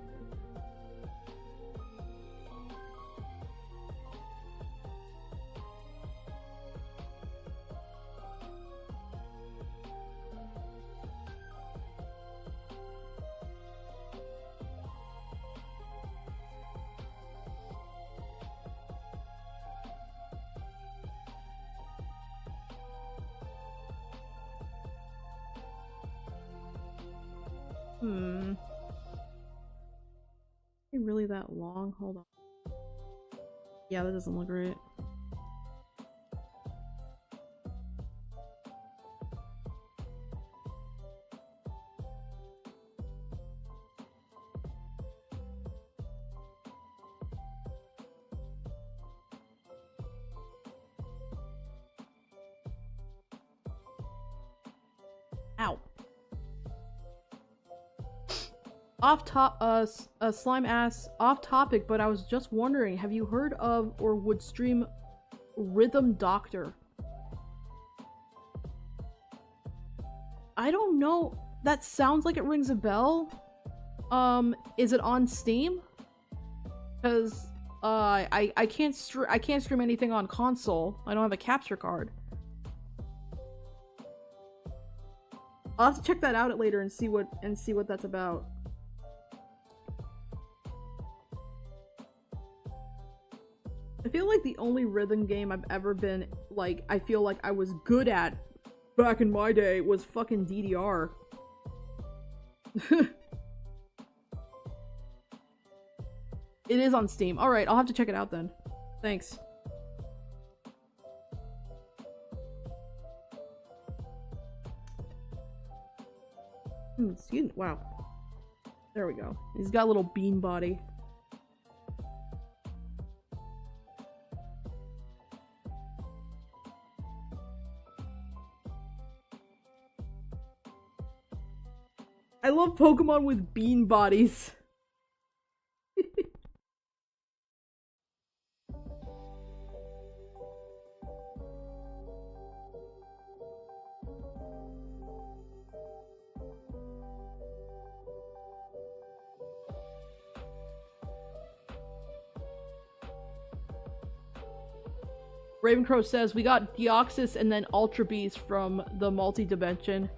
Really that long? Hold on. Yeah, that doesn't look right. Ow. Slime ass off topic, but I was just wondering, have you heard of or would stream Rhythm Doctor? I don't know. That sounds like it rings a bell. Is it on Steam? Because I can't stream anything on console. I don't have a capture card. I'll have to check that out later and see what that's about. feel like the only rhythm game I've ever been, like, I feel like I was good at back in my day was fucking DDR. It is on Steam. Alright, I'll have to check it out then. Thanks. Excuse me. Wow. There we go. He's got a little bean body. I love Pokemon with bean bodies. Ravencrow says, we got Deoxys and then Ultra Beast from the multi-dimension.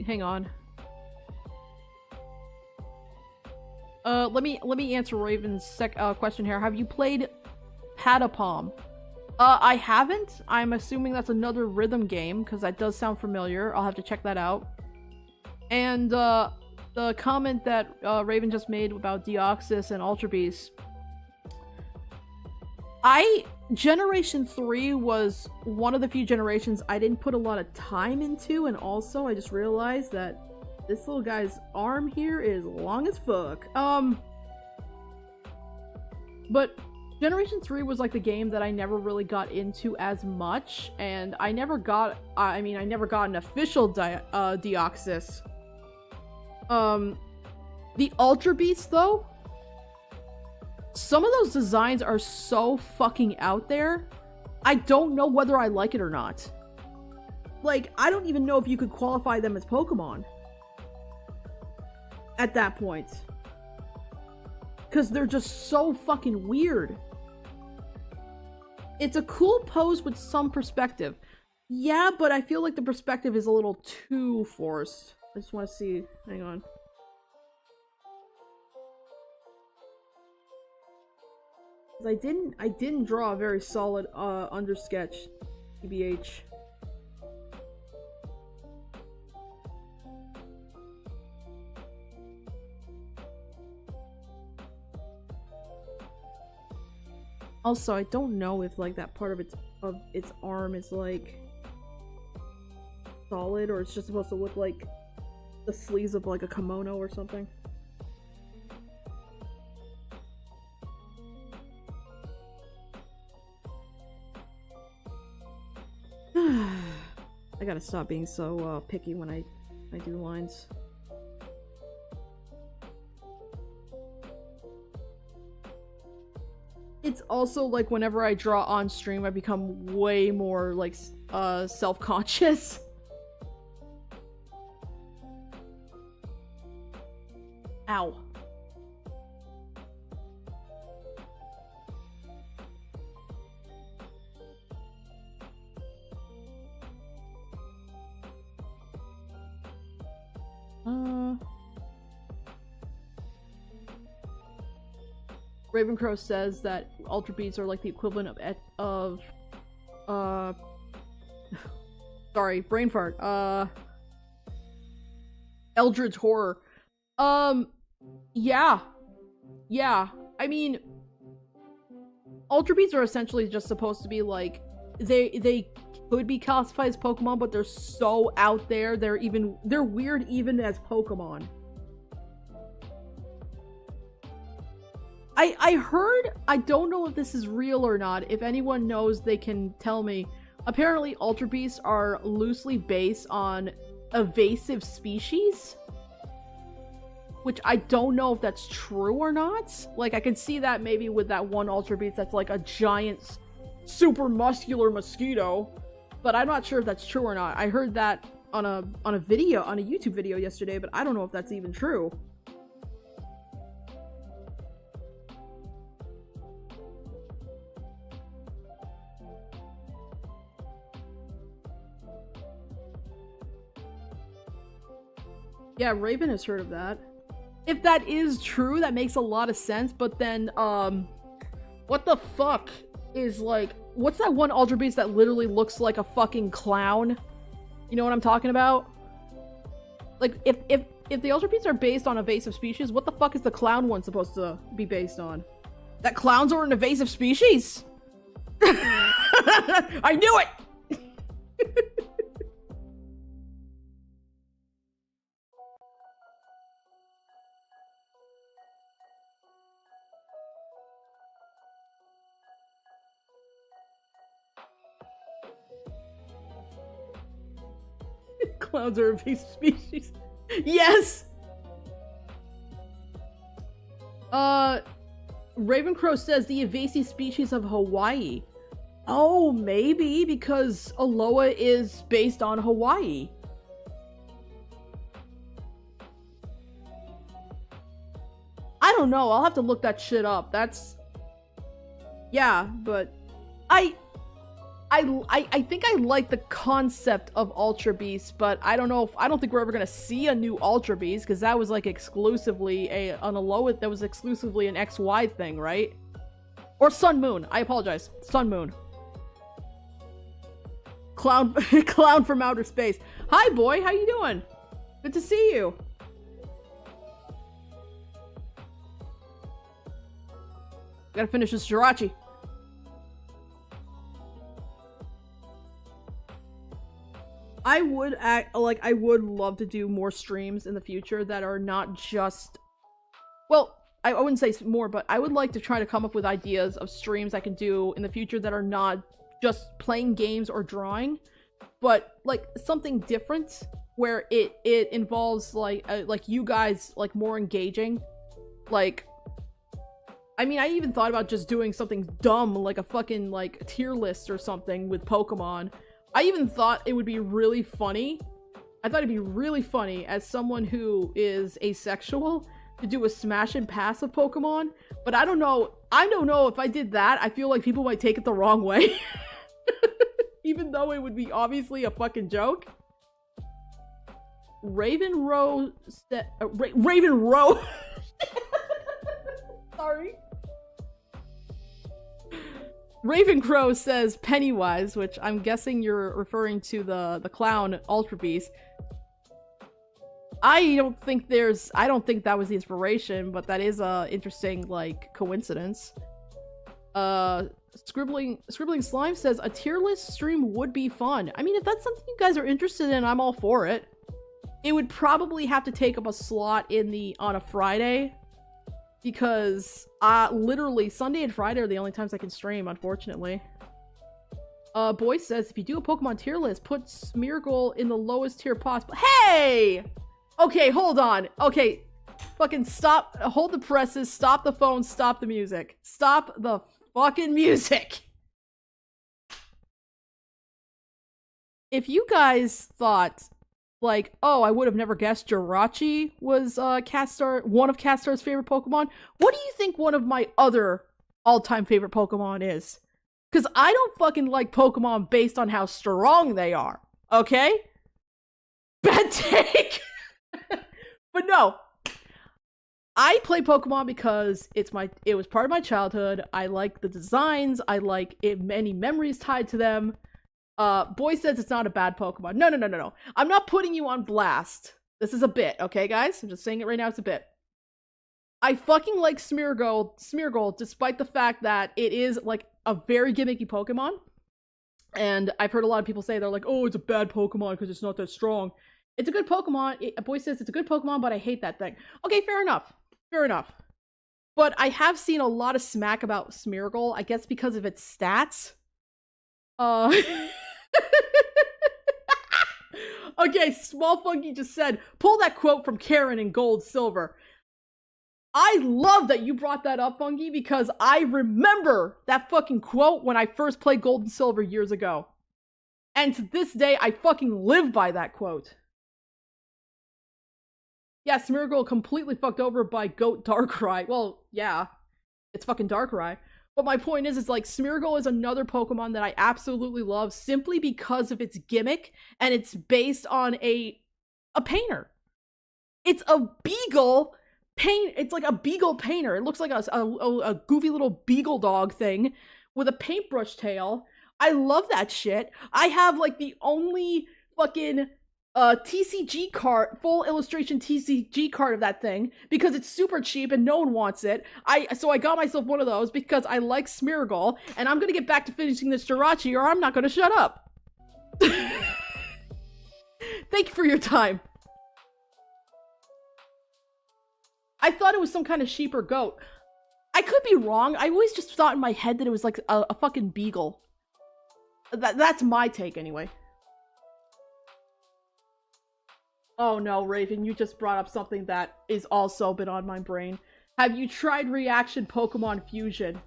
Hang on. Let me answer Raven's question here. Have you played Patapom? I haven't. I'm assuming that's another rhythm game, because that does sound familiar. I'll have to check that out. And, the comment that, Raven just made about Deoxys and Ultra Beast. Generation 3 was one of the few generations I didn't put a lot of time into, and also I just realized that this little guy's arm here is long as fuck. But Generation 3 was like the game that I never really got into as much, and I never got an official Deoxys. The Ultra Beast though, some of those designs are so fucking out there, I don't know whether I like it or not. Like, I don't even know if you could qualify them as Pokemon at that point. Because they're just so fucking weird. It's a cool pose with some perspective. Yeah, but I feel like the perspective is a little too forced. I just want to see. Hang on. I didn't draw a very solid undersketch, TBH. Also, I don't know if like that part of its arm is like solid, or it's just supposed to look like the sleeves of like a kimono or something. I gotta stop being so picky when I do lines. It's also like whenever I draw on stream, I become way more like self-conscious. Ow. Ravencrow says that Ultra Beasts are like the equivalent of sorry, brain fart. Eldritch Horror. Yeah. Yeah. I mean, Ultra Beasts are essentially just supposed to be like, they could be classified as Pokemon, but they're so out there, they're weird even as Pokemon. I heard, I don't know if this is real or not, if anyone knows they can tell me. Apparently Ultra Beasts are loosely based on evasive species, which I don't know if that's true or not. Like, I can see that maybe with that one Ultra Beast that's like a giant, super muscular mosquito, but I'm not sure if that's true or not. I heard that on a YouTube video yesterday, but I don't know if that's even true. Yeah, Raven has heard of that. if that is true, that makes a lot of sense, but then, what the fuck is, like, what's that one Ultra Beast that literally looks like a fucking clown? You know what I'm talking about? Like, if the Ultra Beasts are based on invasive species, what the fuck is the clown one supposed to be based on? That clowns are an invasive species? I knew it! Clowns are invasive species. Yes! Ravencrow says the invasive species of Hawaii. Oh, maybe because Aloha is based on Hawaii. I don't know. I'll have to look that shit up. That's... Yeah, but... I think I like the concept of Ultra Beast, but I don't know if... I don't think we're ever gonna see a new Ultra Beast, because that was, like, exclusively an Aloha... That was exclusively an XY thing, right? Or Sun Moon. I apologize. Sun Moon. Clown... Clown from outer space. Hi, boy! How you doing? Good to see you. Gotta finish this Jirachi. I would love to do more streams in the future that are not just... Well, I wouldn't say more, but I would like to try to come up with ideas of streams I can do in the future that are not just playing games or drawing, but, like, something different where it involves, like you guys, like, more engaging. Like, I mean, I even thought about just doing something dumb, like a fucking, like, tier list or something with Pokemon. I even thought it would be really funny. I thought it'd be really funny as someone who is asexual to do a smash and pass of Pokemon, but I don't know if I did that, I feel like people might take it the wrong way. Even though it would be obviously a fucking joke. Raven Row Sorry. Ravencrow says Pennywise, which I'm guessing you're referring to the clown Ultra Beast. I don't think that was the inspiration, but that is a interesting, like, coincidence. Scribbling Slime says a tier list stream would be fun. I mean, if that's something you guys are interested in, I'm all for it. It would probably have to take up a slot on a Friday. Because, literally, Sunday and Friday are the only times I can stream, unfortunately. Boy says, if you do a Pokemon tier list, put Smeargle in the lowest tier possible. Hey! Okay, hold on. Okay, fucking stop. Hold the presses, stop the phone, stop the music. Stop the fucking music! If you guys thought... like, oh, I would have never guessed Jirachi was KaStar, one of KaStar's favorite Pokemon. What do you think one of my other all-time favorite Pokemon is? Because I don't fucking like Pokemon based on how strong they are, okay? Bad take! But no. I play Pokemon because it was part of my childhood. I like the designs. I like many memories tied to them. Boy says it's not a bad Pokemon. No. I'm not putting you on blast. This is a bit, okay, guys? I'm just saying it right now, it's a bit. I fucking like Smeargle, despite the fact that it is, like, a very gimmicky Pokemon. And I've heard a lot of people say, they're like, oh, it's a bad Pokemon because it's not that strong. It's a good Pokemon. Boy says it's a good Pokemon, but I hate that thing. Okay, fair enough. Fair enough. But I have seen a lot of smack about Smeargle, I guess because of its stats. Okay, Small Funky just said, pull that quote from Karen in Gold Silver. I love that you brought that up, Funky, because I remember that fucking quote when I first played Gold and Silver years ago. And to this day, I fucking live by that quote. Yeah, Smeargle completely fucked over by Goat Darkrai. Well, yeah, it's fucking Darkrai. But my point is like, Smeargle is another Pokemon that I absolutely love simply because of its gimmick, and it's based on a painter. It's a beagle paint. It's like a beagle painter. It looks like a goofy little beagle dog thing with a paintbrush tail. I love that shit. I have like the only fucking TCG card, full illustration TCG card of that thing because it's super cheap and no one wants it. So I got myself one of those because I like Smeargle, and I'm gonna get back to finishing this Jirachi or I'm not gonna shut up. Thank you for your time. I thought it was some kind of sheep or goat. I could be wrong. I always just thought in my head that it was like a fucking beagle. That's my take anyway. Oh no, Raven, you just brought up something that is also been on my brain. Have you tried Reaction Pokemon Fusion?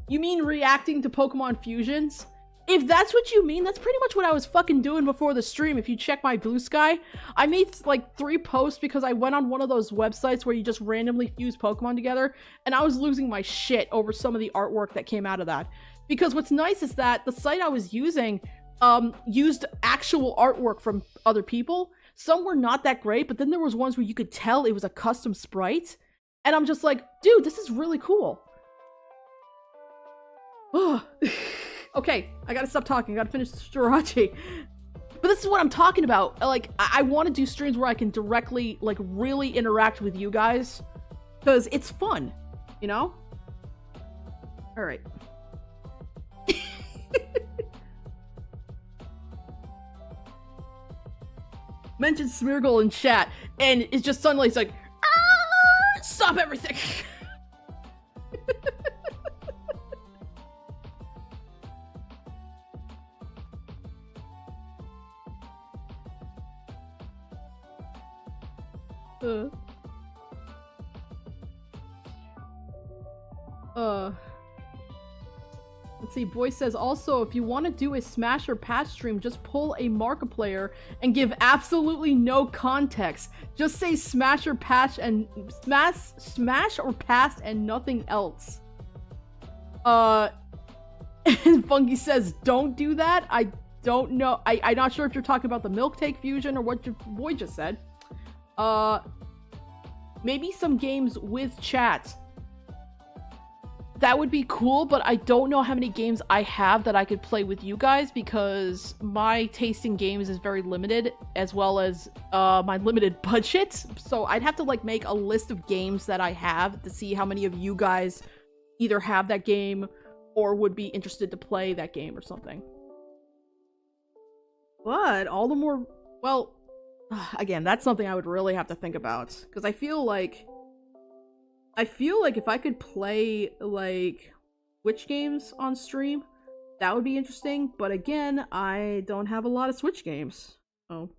You mean reacting to Pokemon Fusions? If that's what you mean, that's pretty much what I was fucking doing before the stream. If you check my Blue Sky, I made like 3 posts because I went on one of those websites where you just randomly fuse Pokemon together, and I was losing my shit over some of the artwork that came out of that. Because what's nice is that the site I was using used actual artwork from other people. Some were not that great, but then there was ones where you could tell it was a custom sprite. And I'm just like, dude, this is really cool. Okay, I gotta stop talking. I gotta finish Jirachi. But this is what I'm talking about. Like, I want to do streams where I can directly, like, really interact with you guys. Because it's fun, you know? Alright. Mentioned Smeargle in chat, and it's just suddenly it's like, stop everything. Let's see, Boy says, also, if you want to do a Smash or Pass stream, just pull a Markiplier and give absolutely no context. Just say Smash or Pass and Smash or Pass and nothing else. And Funky says, don't do that. I don't know. I'm not sure if you're talking about the Milk Take Fusion or what your boy just said. Maybe some games with chat. That would be cool, but I don't know how many games I have that I could play with you guys because my taste in games is very limited, as well as my limited budget. So I'd have to like make a list of games that I have to see how many of you guys either have that game or would be interested to play that game or something. But all the more, well, again, that's something I would really have to think about because I feel like if I could play, like, Switch games on stream, that would be interesting. But again, I don't have a lot of Switch games. Oh.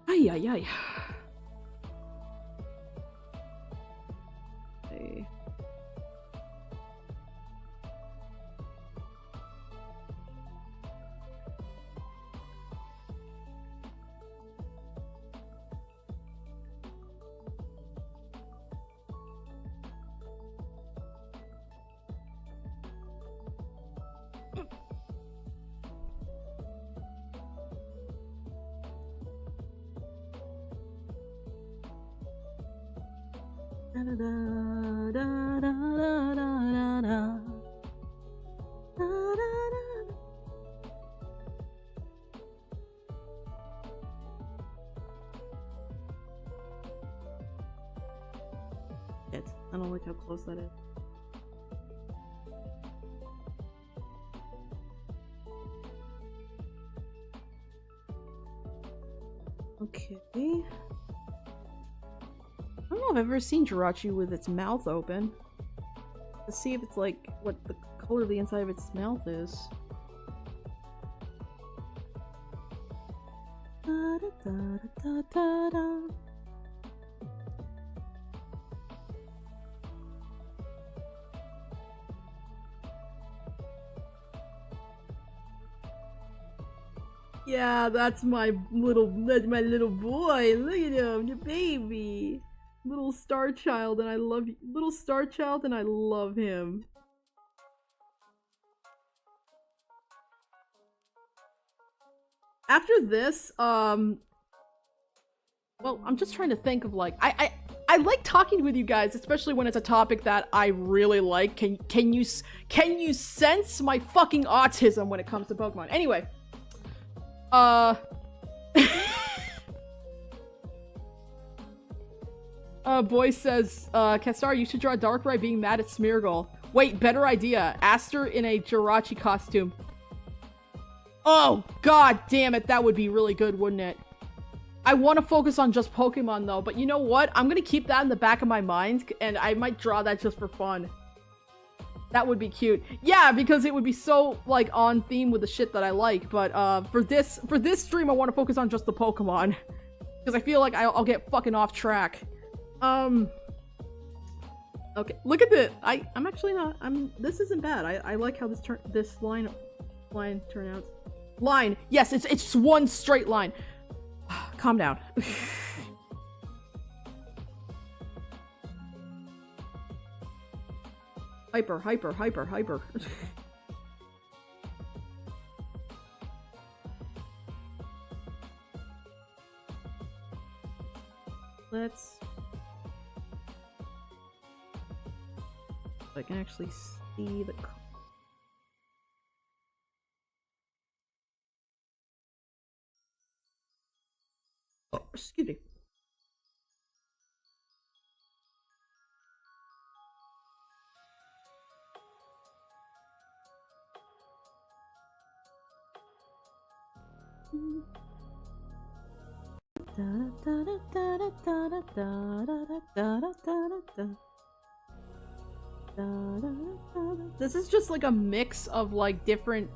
Ay, ay, ay. Hey. Da, da, da, da, da, da, da. Da, da, da. Shit, I don't like how close that is. Okay. I don't know if I've ever seen Jirachi with its mouth open. Let's see if it's like what the color of the inside of its mouth is. Da, da, da, da, da, da. Yeah, that's my little boy. Look at him, the baby. Little star child, and I love you. Little star child, and I love him. After this, Well, I'm just trying to think of like I like talking with you guys, especially when it's a topic that I really like. Can you sense my fucking autism when it comes to Pokemon? Anyway, boy says, KaStar, you should draw Darkrai being mad at Smeargle. Wait, better idea. Aster in a Jirachi costume. Oh, god damn it, that would be really good, wouldn't it? I want to focus on just Pokemon, though, but you know what? I'm gonna keep that in the back of my mind, and I might draw that just for fun. That would be cute. Yeah, because it would be so, like, on theme with the shit that I like, but, for this stream, I want to focus on just the Pokemon. Because I feel like I'll get fucking off track. Okay, look at this. I'm actually not, this isn't bad. I like how this line turn out. Line. Yes, it's just one straight line. Calm down. Hyper. Let's... I can actually see the... Oh, excuse me. This is just like a mix of like different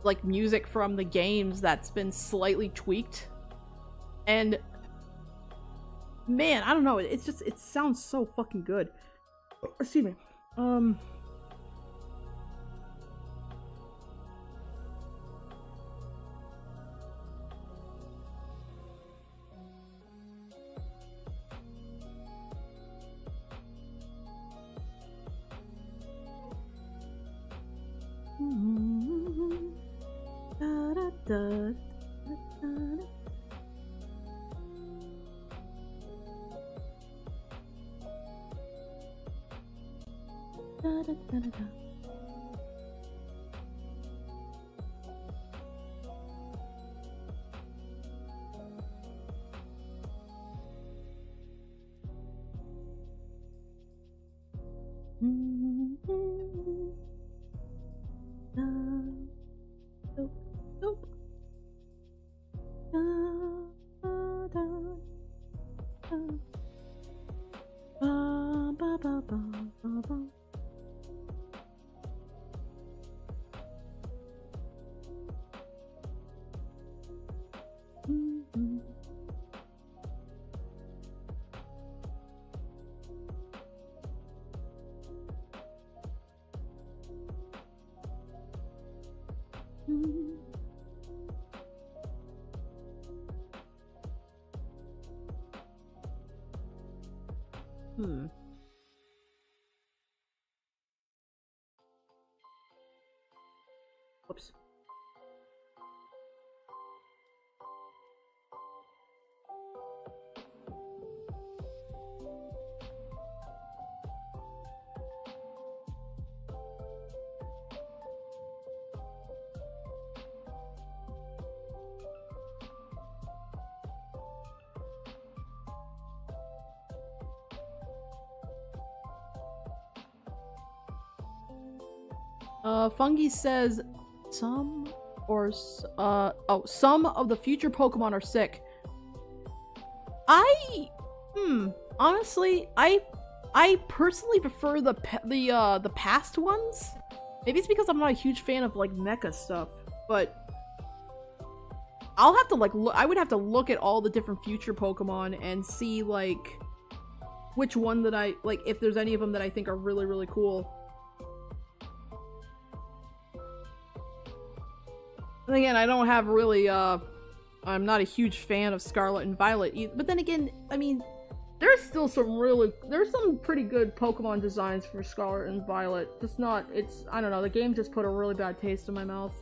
like music from the games that's been slightly tweaked. And man, I don't know, it's just, it sounds so fucking good. Excuse me. Whoops. Fungi says some of the future Pokemon are sick. Honestly, I personally prefer the past ones. Maybe it's because I'm not a huge fan of like mecha stuff, but I'll have to like I would have to look at all the different future Pokemon and see like which one that I like, if there's any of them that I think are really, really cool. And again, I don't have really, I'm not a huge fan of Scarlet and Violet either. But then again, I mean, there's still there's some pretty good Pokemon designs for Scarlet and Violet. Just not, I don't know, the game just put a really bad taste in my mouth.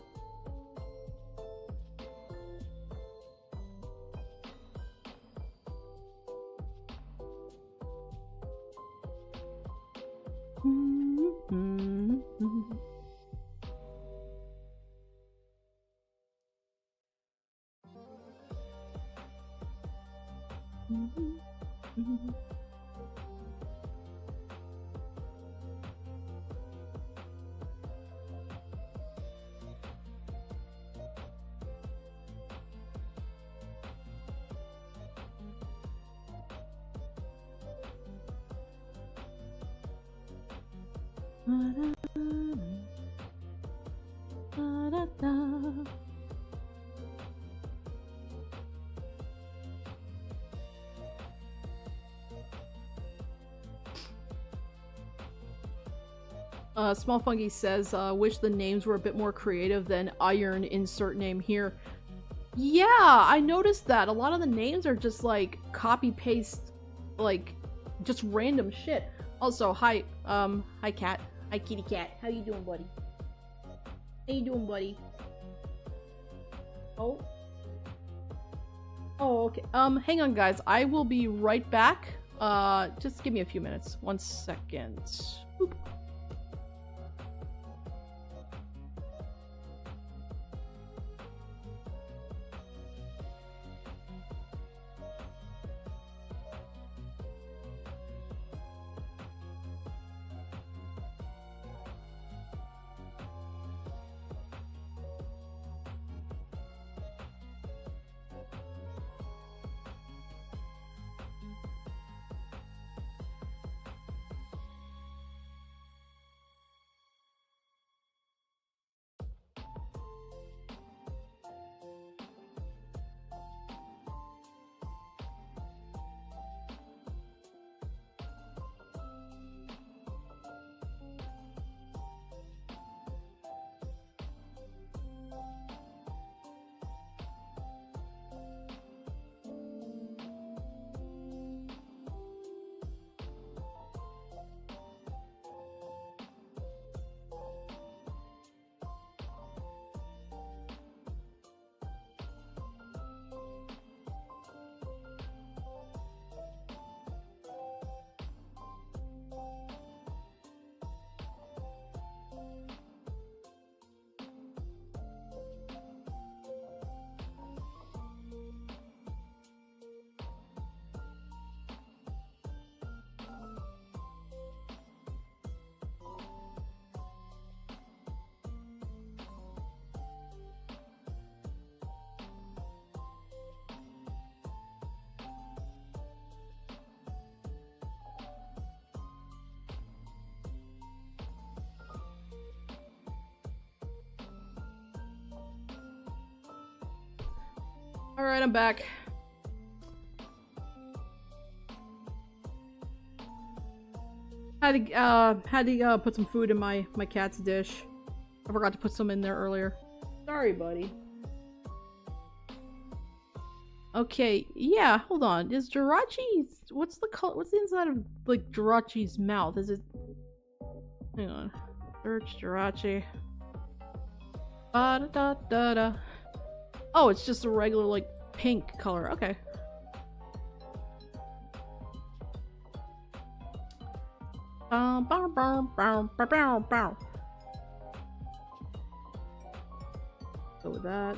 Small Funky says, wish the names were a bit more creative than iron insert name here. Yeah, I noticed that. A lot of the names are just like copy-paste, like just random shit. Also, hi cat. Hi kitty cat. How you doing, buddy? How you doing, buddy? Oh. Oh, okay. Hang on, guys. I will be right back. Just give me a few minutes. 1 second. Boop. Alright, I'm back. Had to put some food in my cat's dish. I forgot to put some in there earlier. Sorry, buddy. Okay, yeah, hold on. Is Jirachi... What's the color? What's the inside of, like, Jirachi's mouth? Is it... Hang on. Search Jirachi. Ba-da-da-da-da. Oh, it's just a regular, like, pink color. Okay. Go with that.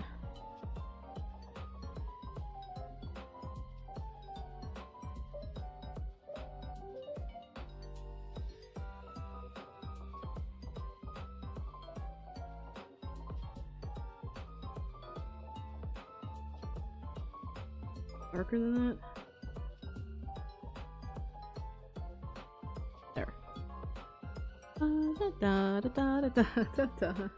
Darker than that? There. Da, da, da, da, da, da, da.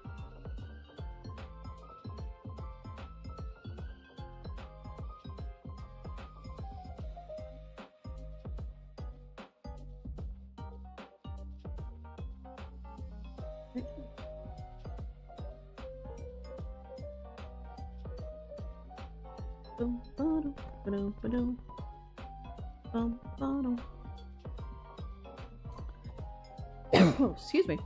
Excuse me.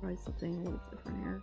Try something a little different here.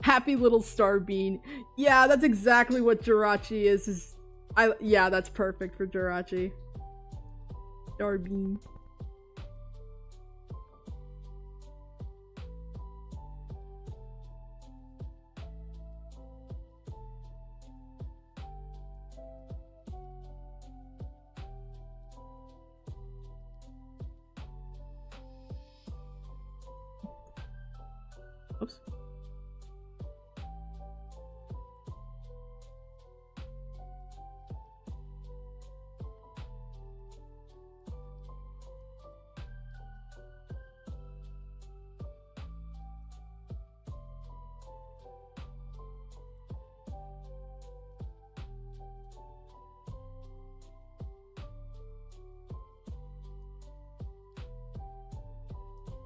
Happy little star bean. Yeah, that's exactly what Jirachi is. Yeah, that's perfect for Jirachi. Star bean. Oops.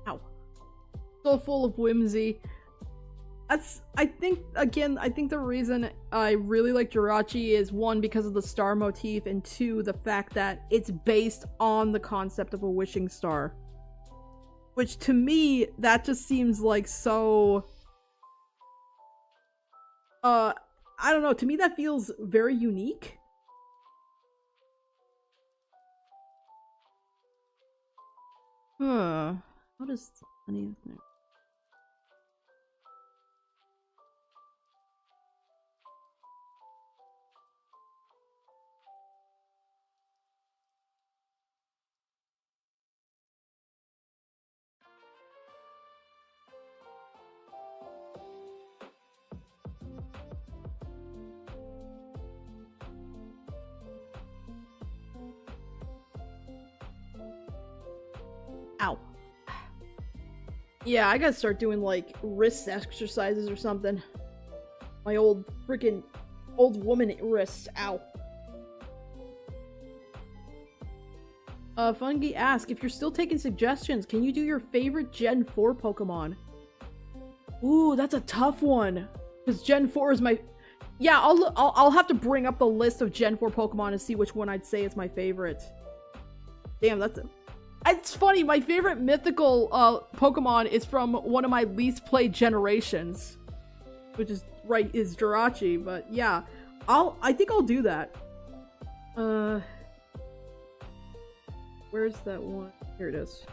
Ow. So full of whimsy. I think the reason I really like Jirachi is one, because of the star motif, and two, the fact that it's based on the concept of a wishing star. Which to me, that just seems like so... I don't know, to me that feels very unique. Huh. What is any of that? Ow. Yeah, I gotta start doing, like, wrist exercises or something. My old freaking old woman wrists. Ow. Fungi ask, if you're still taking suggestions, can you do your favorite Gen 4 Pokemon? Ooh, that's a tough one. Because Gen 4 is my... Yeah, I'll have to bring up the list of Gen 4 Pokemon and see which one I'd say is my favorite. Damn, that's... It's funny, my favorite mythical Pokemon is from one of my least played generations. Which is, is Jirachi, but yeah. I think I'll do that. Where's that one? Here it is.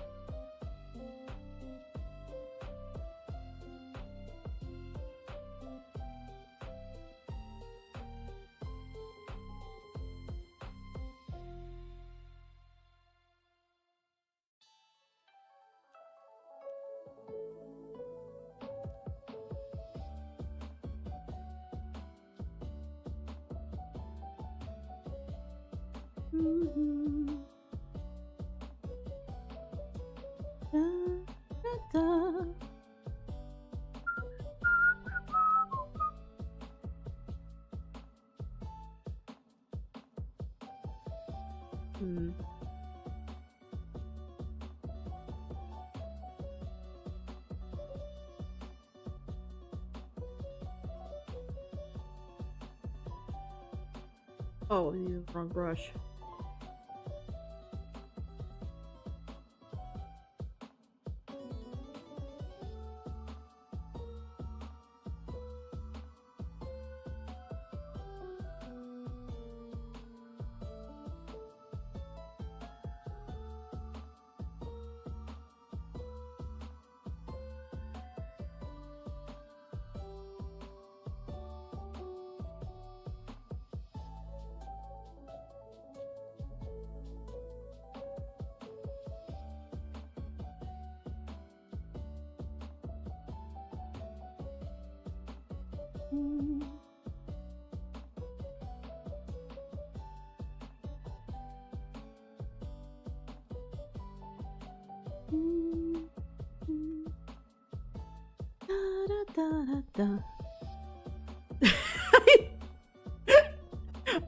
Oh, I used the wrong brush.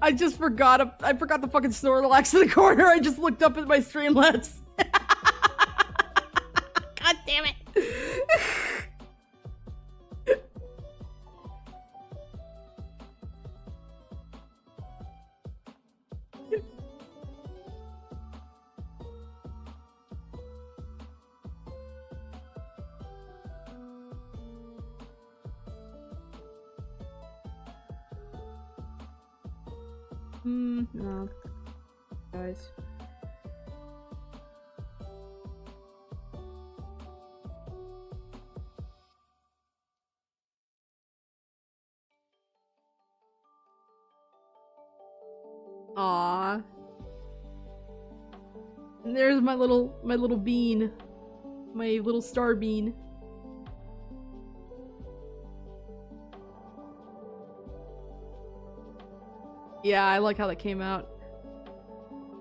I just forgot. I forgot the fucking Snorlax in the corner. I just looked up at my Streamlabs. God damn it. No. Guys. Aww. And there's my little bean. My little star bean. Yeah, I like how that came out.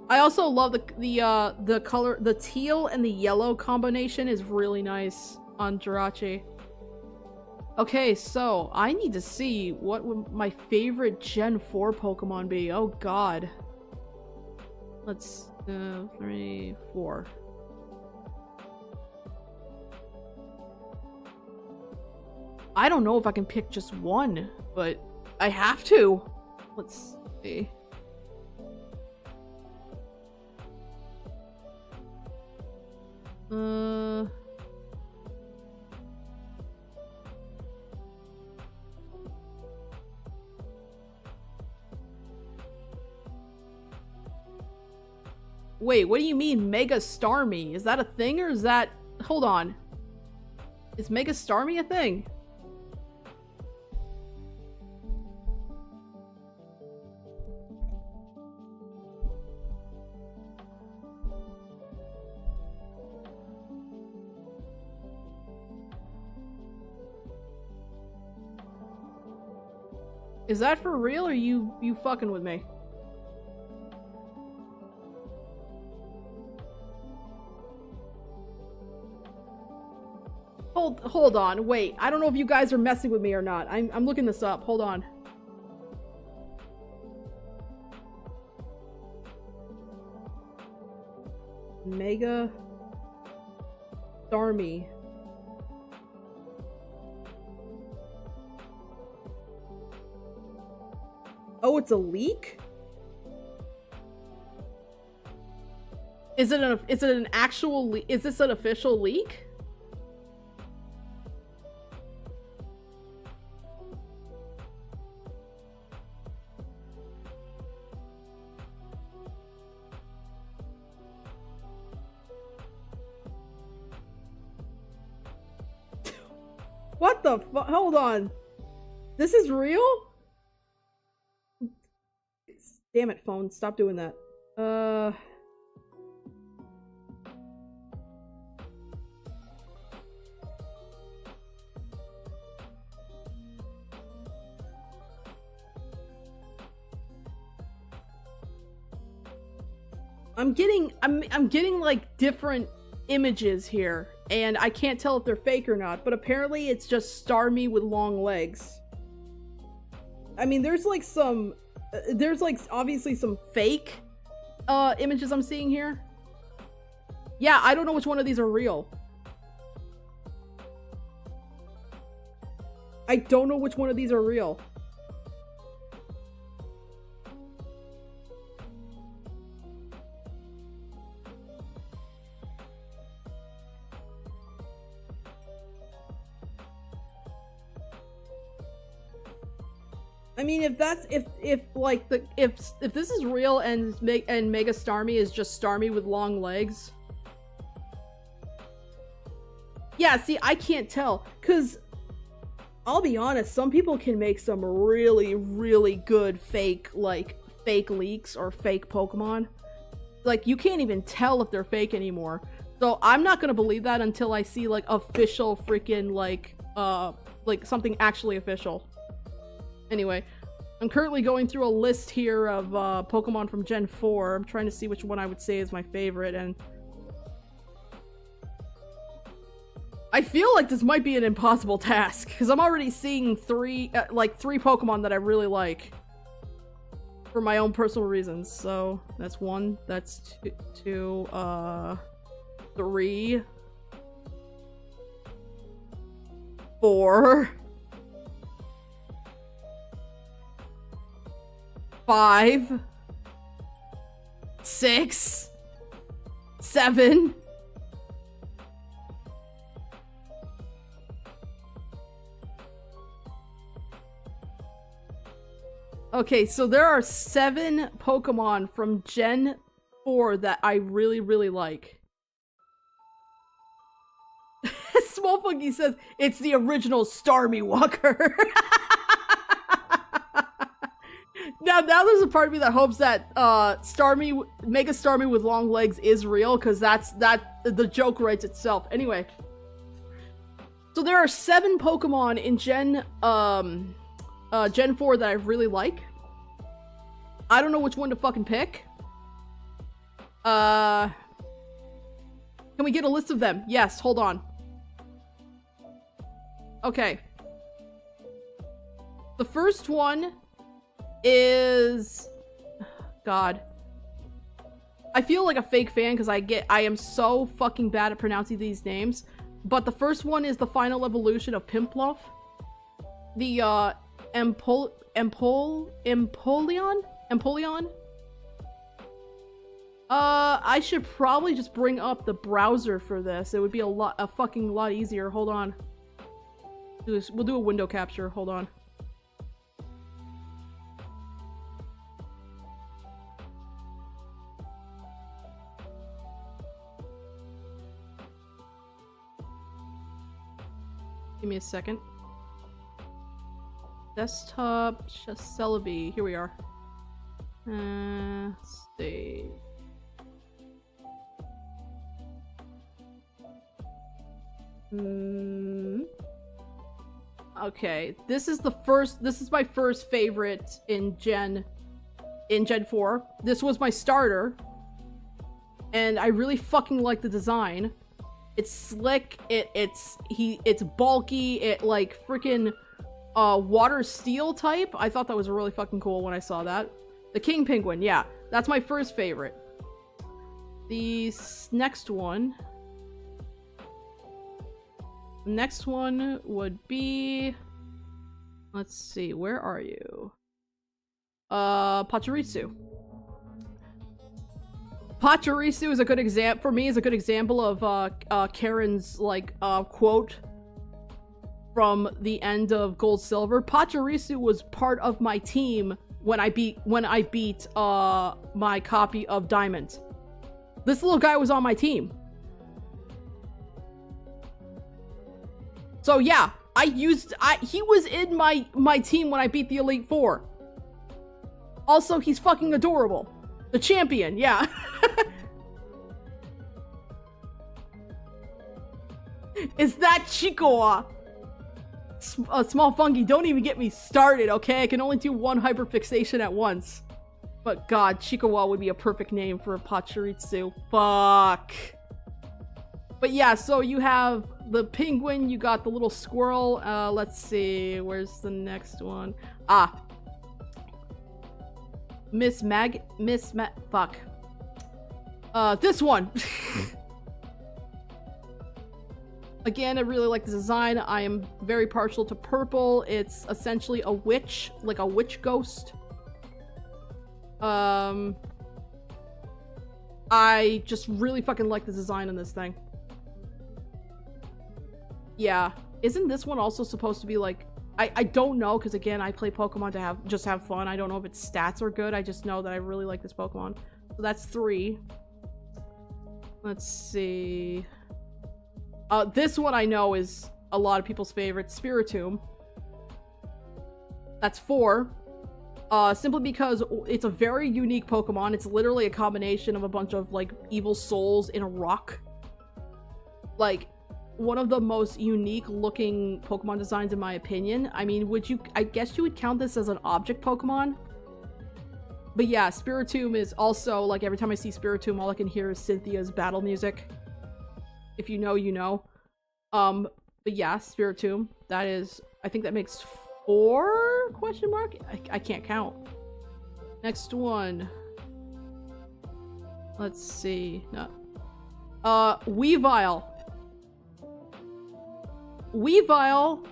I also love the color, the teal and the yellow combination is really nice on Jirachi. Okay, so I need to see what would my favorite Gen 4 Pokemon be. Oh god. Let's 3, 4. I don't know if I can pick just one, but I have to. Let's see. Wait, what do you mean Mega Starmie? Is that a thing or is that... Hold on. Is Mega Starmie a thing? Is that for real or you fucking with me? Hold on, wait. I don't know if you guys are messing with me or not. I'm looking this up. Hold on. Mega Starmie. Oh, it's a leak? Is it an actual leak? Is this an official leak? What the fuck? Hold on. This is real? Damn it, phone. Stop doing that. I'm getting like different images here, and I can't tell if they're fake or not, but apparently it's just Starmie with long legs. I mean, there's like obviously some fake images I'm seeing here. Yeah, I don't know which one of these are real. I don't know which one of these are real. I mean, if this is real and Mega Starmie is just Starmie with long legs. Yeah, see, I can't tell, cause I'll be honest, some people can make some really, really good fake leaks or fake Pokemon. Like, you can't even tell if they're fake anymore. So I'm not gonna believe that until I see like official freaking like something actually official. Anyway, I'm currently going through a list here of Pokemon from Gen 4. I'm trying to see which one I would say is my favorite, and I feel like this might be an impossible task, because I'm already seeing three Pokemon that I really like for my own personal reasons. So that's one, that's two, 3, 4, 5, 6, 7. Okay, so there are 7 Pokemon from Gen 4 that I really, really like. Small Funky says, it's the original Starmie Walker. Now there's a part of me that hopes that Mega Starmie with long legs is real, because the joke writes itself. Anyway. So there are 7 Pokemon in Gen 4 that I really like. I don't know which one to fucking pick. Can we get a list of them? Yes, hold on. Okay. The first one is... God. I feel like a fake fan because I am so fucking bad at pronouncing these names. But the first one is the final evolution of Piplup. The, Empoleon? I should probably just bring up the browser for this. It would be a fucking lot easier. Hold on. We'll do a window capture. Hold on. Give me a second. Desktop, Celebi. Here we are. Let's see. Okay, this is my first favorite in Gen 4. This was my starter. And I really fucking like the design. It's slick, it's bulky, it like freaking water steel type. I thought that was really fucking cool when I saw that. The King Penguin, yeah. That's my first favorite. The next one would be... Let's see, where are you? Pachirisu. Pachirisu is a good example, for me, is a good example of Karen's, like, quote from the end of Gold Silver. Pachirisu was part of my team when I beat my copy of Diamond. This little guy was on my team. So yeah, he was in my team when I beat the Elite Four. Also, he's fucking adorable. The champion, yeah. Is that Chicoa? Small Funky, don't even get me started, okay? I can only do one hyperfixation at once. But god, Chicoa would be a perfect name for a Pachirisu. Fuck. But yeah, so you have the penguin, you got the little squirrel. Let's see, where's the next one? Ah. Fuck. This one. Again, I really like the design. I am very partial to purple. It's essentially a witch, like a witch ghost. I just really fucking like the design on this thing. Yeah. Isn't this one also supposed to be like... I don't know, because again, I play Pokemon to just have fun. I don't know if its stats are good. I just know that I really like this Pokemon. So that's 3. Let's see... this one I know is a lot of people's favorite, Spiritomb. That's 4. Simply because it's a very unique Pokemon. It's literally a combination of a bunch of, like, evil souls in a rock. Like, one of the most unique looking Pokemon designs in my opinion. I mean, I guess you would count this as an object Pokemon? But yeah, Spiritomb is also, like, every time I see Spiritomb, all I can hear is Cynthia's battle music. If you know, you know. But yeah, Spiritomb. That is, I think that makes 4 question mark? I can't count. Next one. Let's see. No. Weavile. Weavile.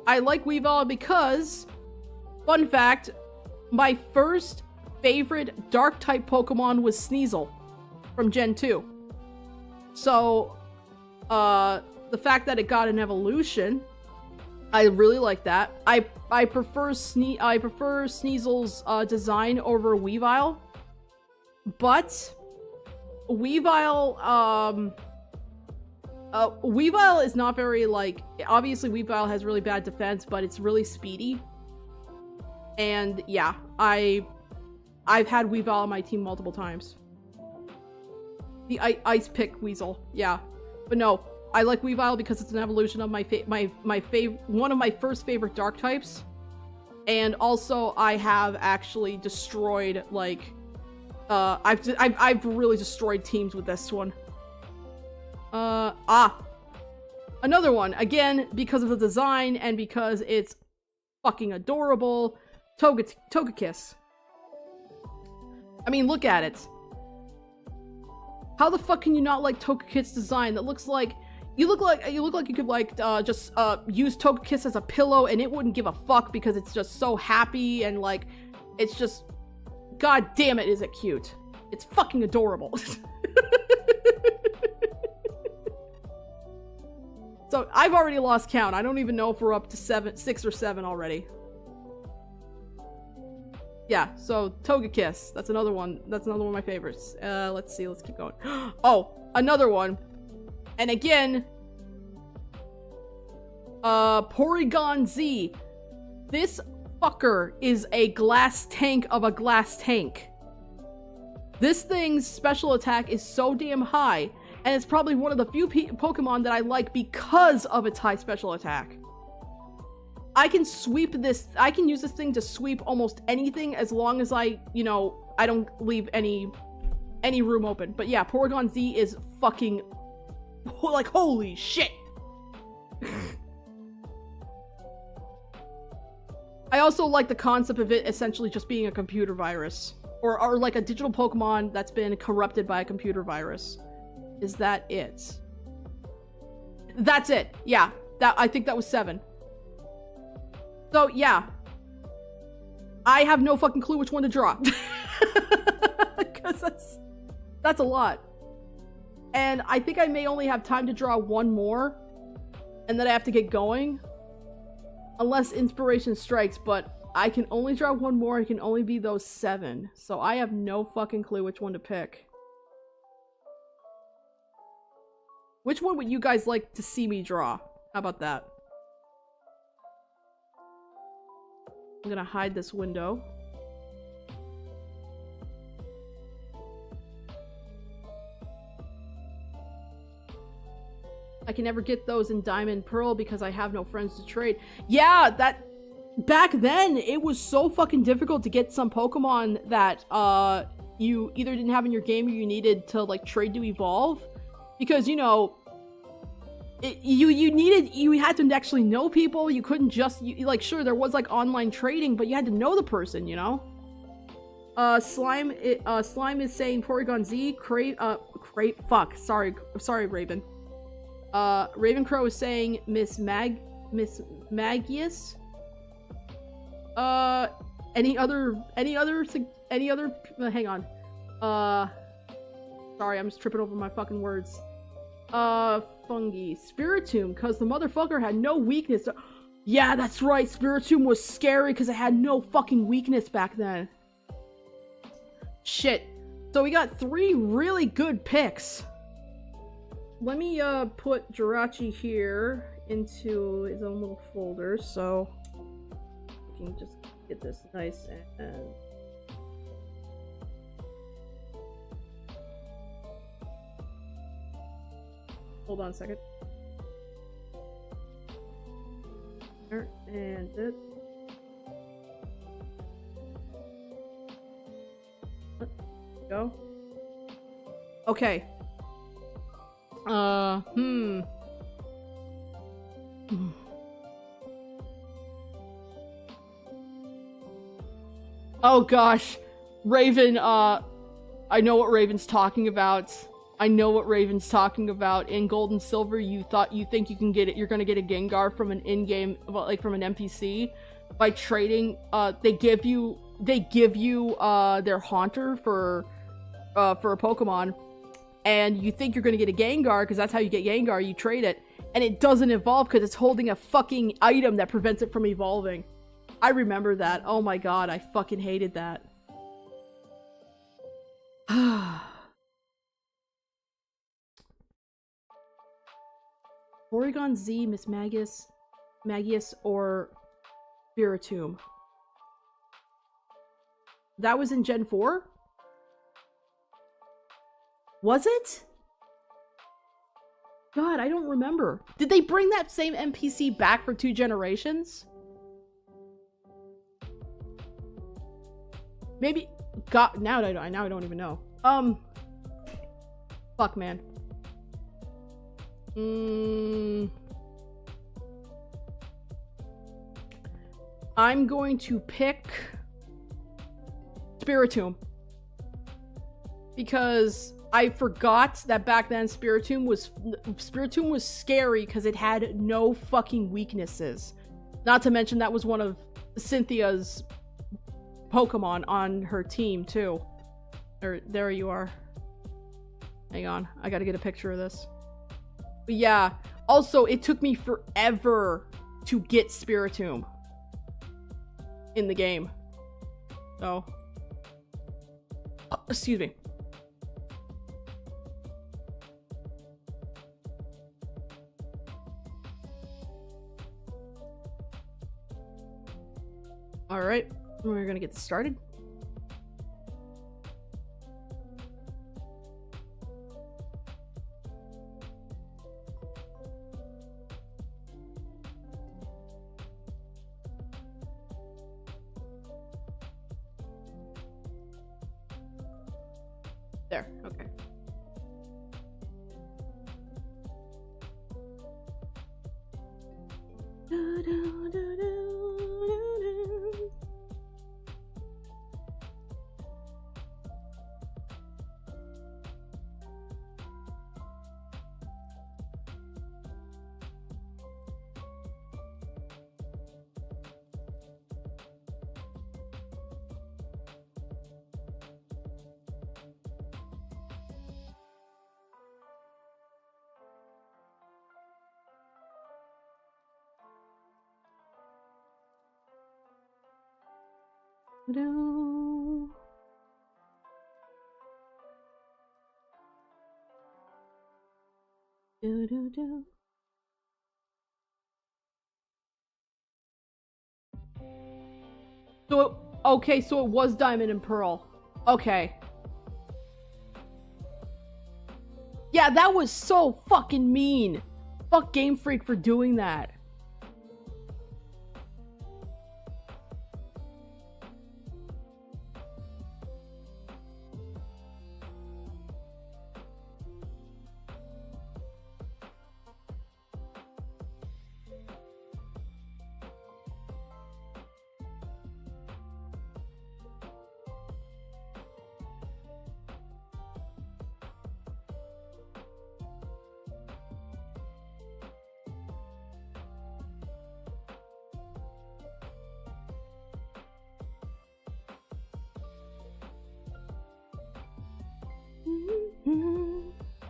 I like Weavile because, fun fact, my first favorite dark type Pokemon was Sneasel from Gen 2. So, the fact that it got an evolution I really like that. I prefer Sneasel's design over Weavile, but Weavile Weavile is not very, like, obviously Weavile has really bad defense, but it's really speedy. And yeah, I've had Weavile on my team multiple times. The Ice Pick Weasel, yeah. But no, I like Weavile because it's an evolution of one of my first favorite dark types. And also I have actually destroyed, like, I've really destroyed teams with this one. Another one, again, because of the design and because it's fucking adorable, Togekiss. I mean, look at it. How the fuck can you not like Togekiss design? That looks like you look like you could like just use Togekiss as a pillow and it wouldn't give a fuck because it's just so happy and like it's just, god damn it, is it cute? It's fucking adorable. So I've already lost count. I don't even know if we're up to 6 or 7 already. Yeah, so Togekiss. That's another one. That's another one of my favorites. Let's see. Let's keep going. Oh, another one. And again, Porygon Z. This fucker is a glass tank of a glass tank. This thing's special attack is so damn high, and it's probably one of the few Pokemon that I like because of its high special attack. I can sweep this, I can use this thing to sweep almost anything as long as I, you know, I don't leave any room open. But yeah, Porygon Z is fucking, like, holy shit! I also like the concept of it essentially just being a computer virus. Or like a digital Pokemon that's been corrupted by a computer virus. Is that it? That's it. Yeah. I think that was 7. So, yeah. I have no fucking clue which one to draw. Because that's a lot. And I think I may only have time to draw one more. And then I have to get going. Unless inspiration strikes, but I can only draw one more. It can only be those 7. So I have no fucking clue which one to pick. Which one would you guys like to see me draw? How about that? I'm gonna hide this window. I can never get those in Diamond Pearl because I have no friends to trade. Yeah, that... Back then, it was so fucking difficult to get some Pokemon that, you either didn't have in your game or you needed to, like, trade to evolve. Because, you know, you had to actually know people. You couldn't just, like, sure, there was, like, online trading, but you had to know the person, you know? Slime is saying Porygon Z, fuck, sorry, Raven. Ravencrow is saying Miss Magius. Any other, hang on. Sorry, I'm just tripping over my fucking words. Fungi. Spiritomb, cause the motherfucker had no weakness. Yeah, that's right, Spiritomb was scary cause it had no fucking weakness back then. Shit. So we got 3 really good picks. Let me, put Jirachi here into his own little folder, so we can just get this nice and hold on a second. There, and it. Go. Okay. Oh gosh. Raven, I know what Raven's talking about. I know what Raven's talking about. In Gold and Silver, you think you can get it, you're gonna get a Gengar from an in-game, like from an NPC by trading. They give you their Haunter for a Pokemon, and you think you're gonna get a Gengar, because that's how you get Gengar, you trade it, and it doesn't evolve because it's holding a fucking item that prevents it from evolving. I remember that. Oh my god, I fucking hated that. Porygon Z, Miss Magius, or Spiritomb. That was in Gen 4? Was it? God, I don't remember. Did they bring that same NPC back for 2 generations? Maybe. God, now I don't even know. Fuck, man. I'm going to pick Spiritomb. Because I forgot that back then Spiritomb was scary because it had no fucking weaknesses. Not to mention that was one of Cynthia's Pokemon on her team too. There you are. Hang on, I gotta get a picture of this. But yeah, also it took me forever to get Spiritomb in the game. So, excuse me. All right, we're gonna get this started. There, okay. Do. Do do do. So okay, so it was Diamond and Pearl. Okay. Yeah, that was so fucking mean. Fuck Game Freak for doing that.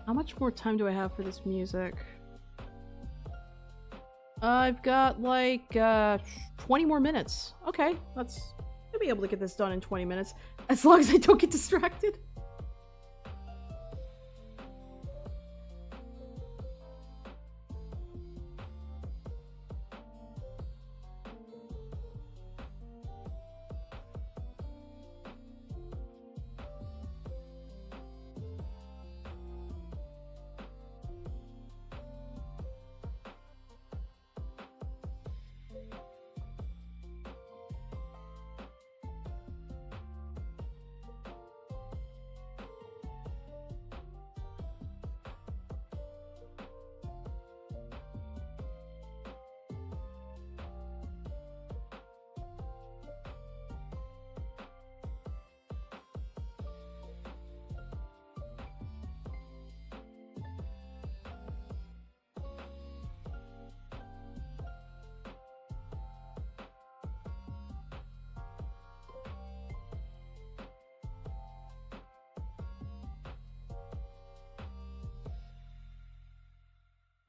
How much more time do I have for this music? I've got like 20 more minutes. Okay, I'll be able to get this done in 20 minutes as long as I don't get distracted.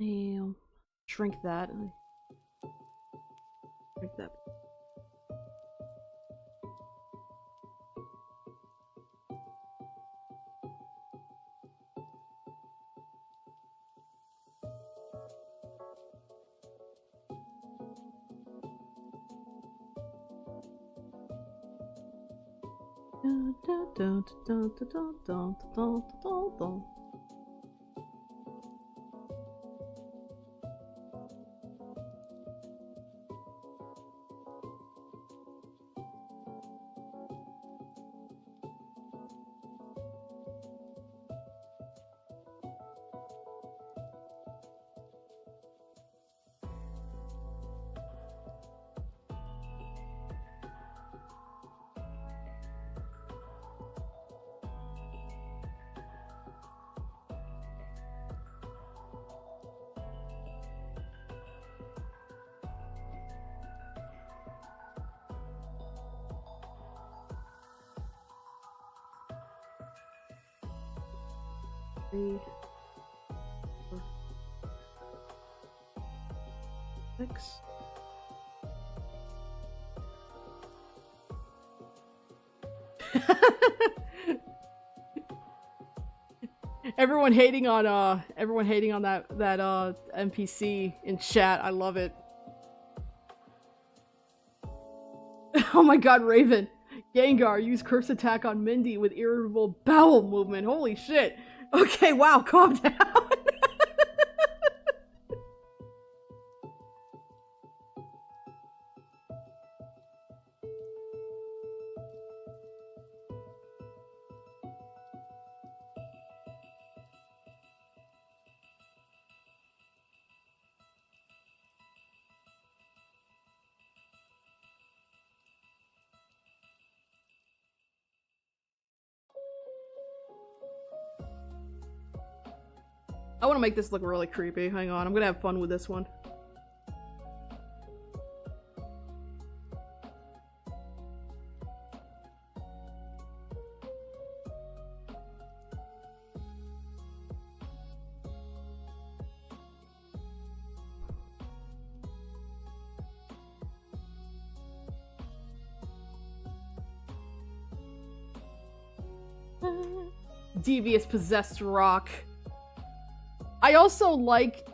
Damn. Shrink that. Shrink that. Dun, dun, dun, dun, dun, dun, dun, dun, dun, dun. Three, 4, 6. Everyone hating on that NPC in chat. I love it. Oh my god, Raven. Gengar, use curse attack on Mindy with irritable bowel movement. Holy shit. Okay, wow, calm down. I want to make this look really creepy. Hang on, I'm gonna have fun with this one. Devious possessed rock. I also like,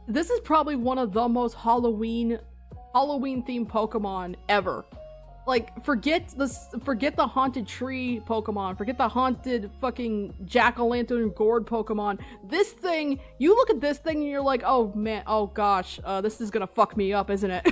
this is probably one of the most Halloween themed Pokemon ever. Like, forget the haunted tree Pokemon, forget the haunted fucking jack-o'-lantern gourd Pokemon. This thing, you look at this thing and you're like, oh man, oh gosh, this is gonna fuck me up, isn't it?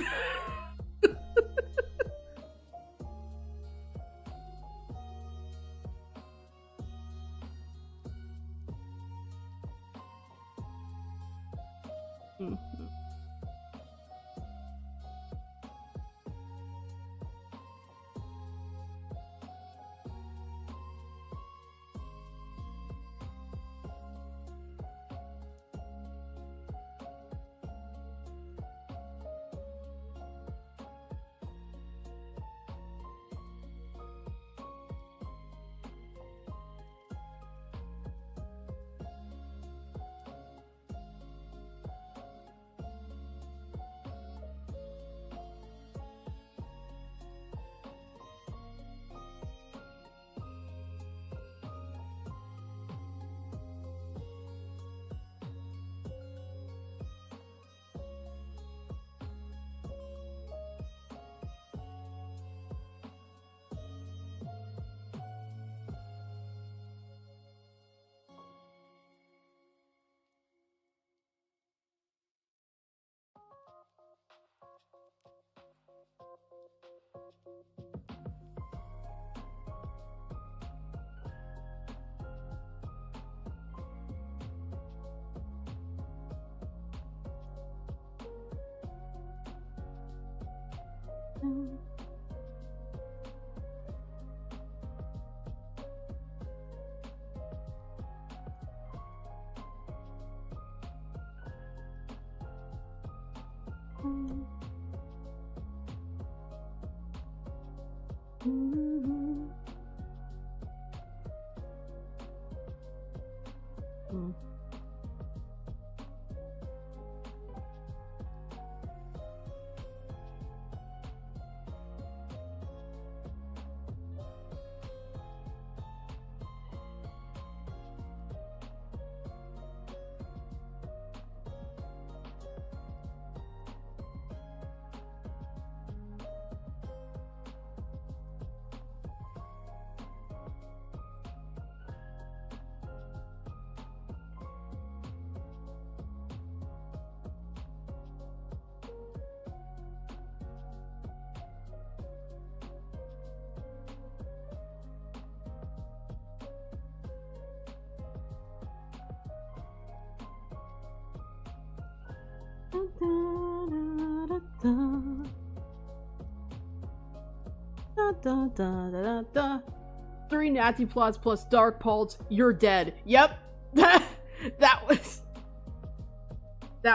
Three Nazi plots plus dark pulse. You're dead. Yep. that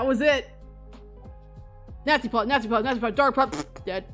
was it. Nazi plot, dark plot, dead.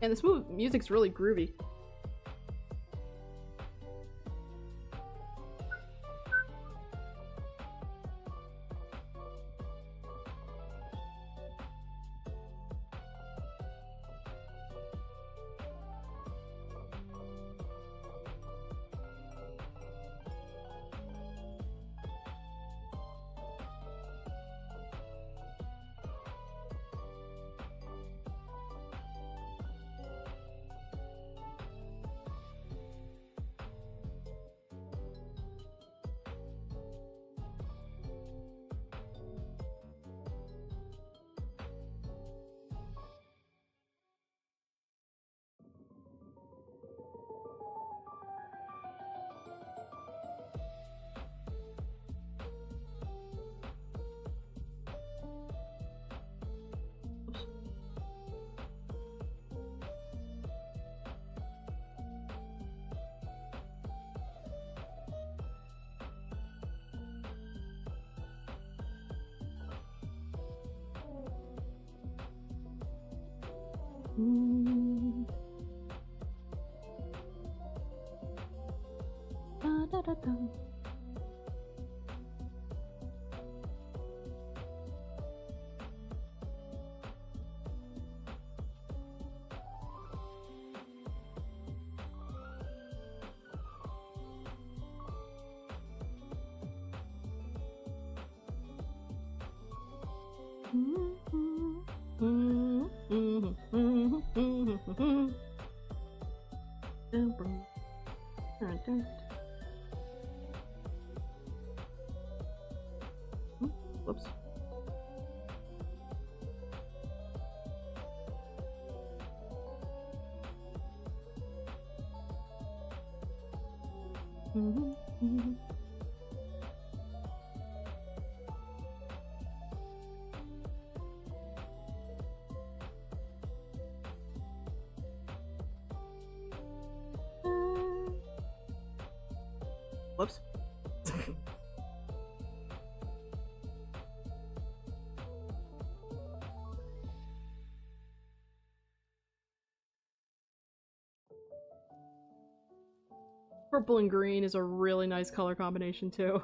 And this music's really groovy. Whoops. Whoops. Purple and green is a really nice color combination too.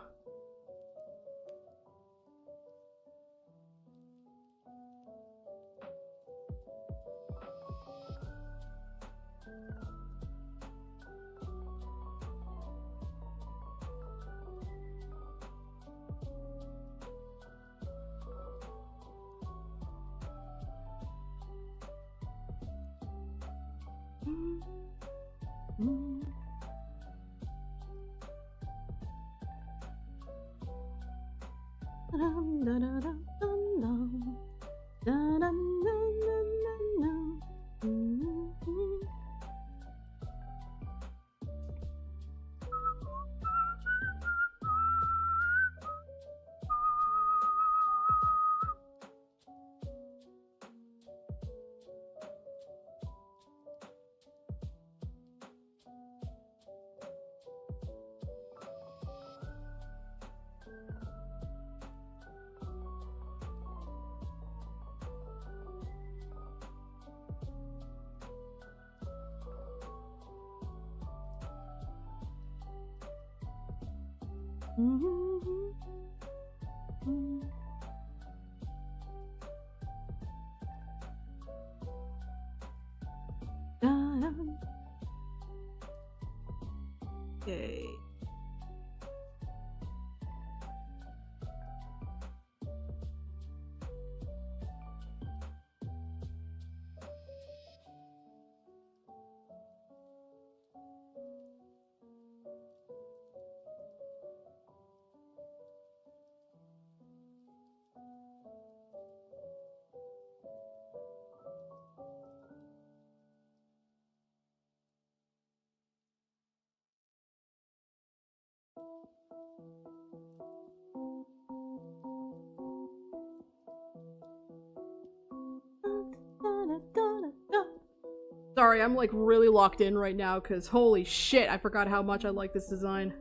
Okay. Sorry, I'm like really locked in right now because holy shit, I forgot how much I like this design.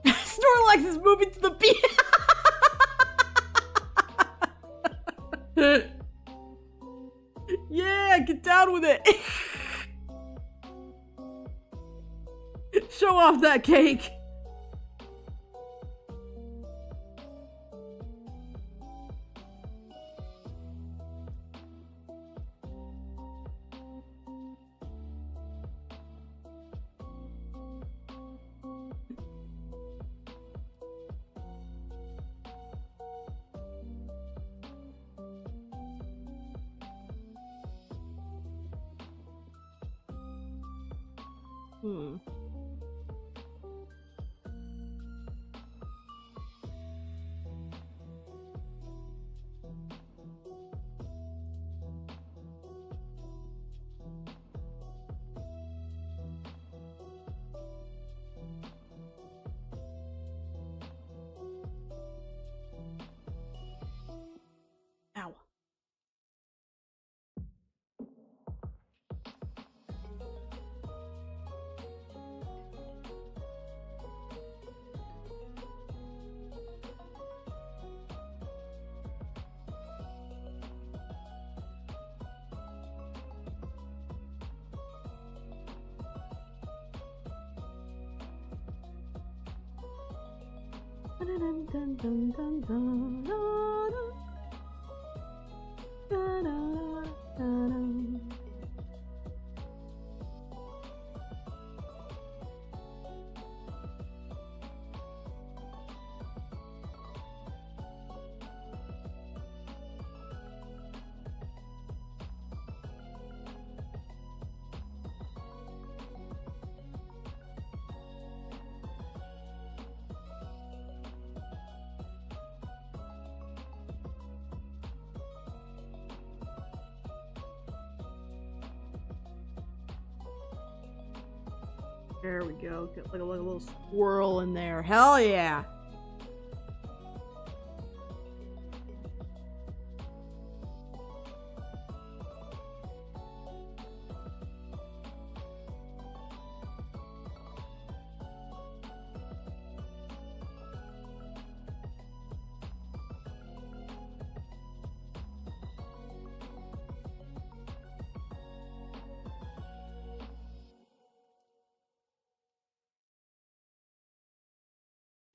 Snorlax is moving to the beat. Yeah, get down with it. Show off that cake. Ow. There we go. Get like a little swirl in there. Hell yeah.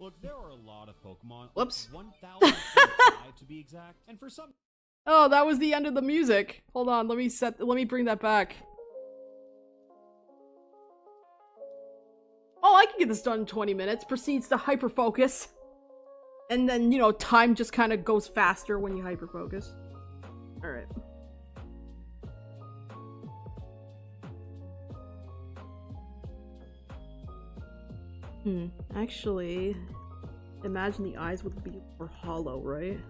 Look, there are a lot of Pokemon. Whoops. 1,005 to be exact. And for some... Oh, that was the end of the music. Hold on, let me bring that back. Oh, I can get this done in 20 minutes. Proceeds to hyperfocus. And then, you know, time just kind of goes faster when you hyperfocus. Alright. Actually, imagine the eyes would be more hollow, right?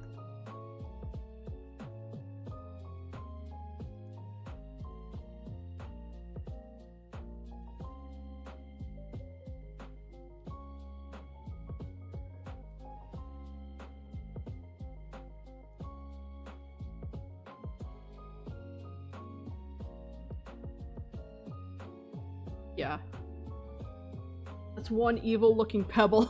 Yeah. That's one evil-looking pebble.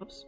Oops.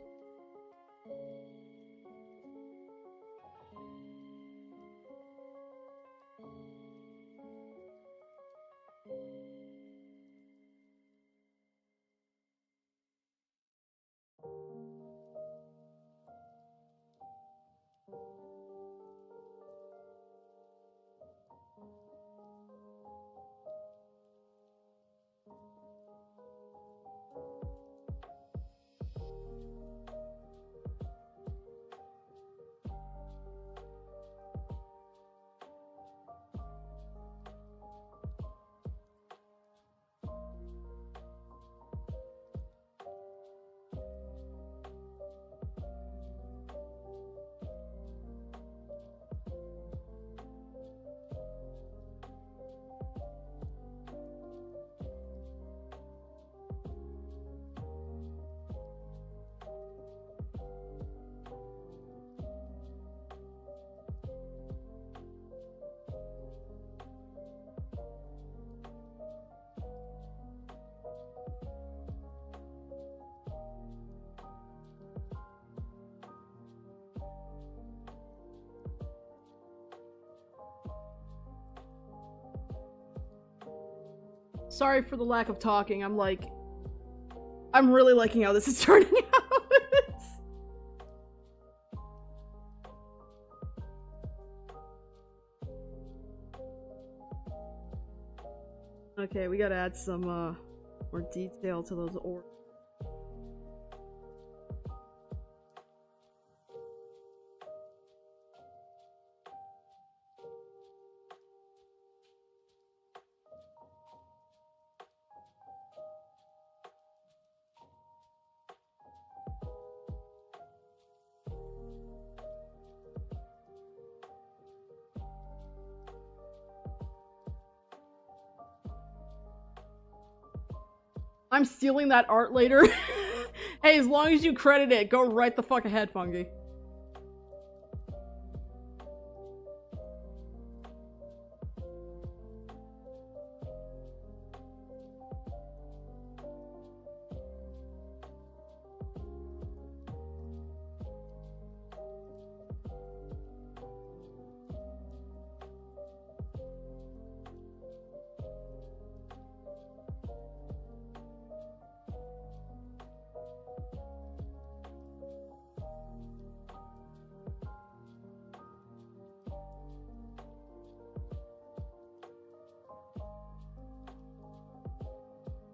Sorry for the lack of talking. I'm really liking how this is turning out. Okay, we gotta add some more detail to those orbs. I'm stealing that art later. Hey, as long as you credit it, go right the fuck ahead, Fungi.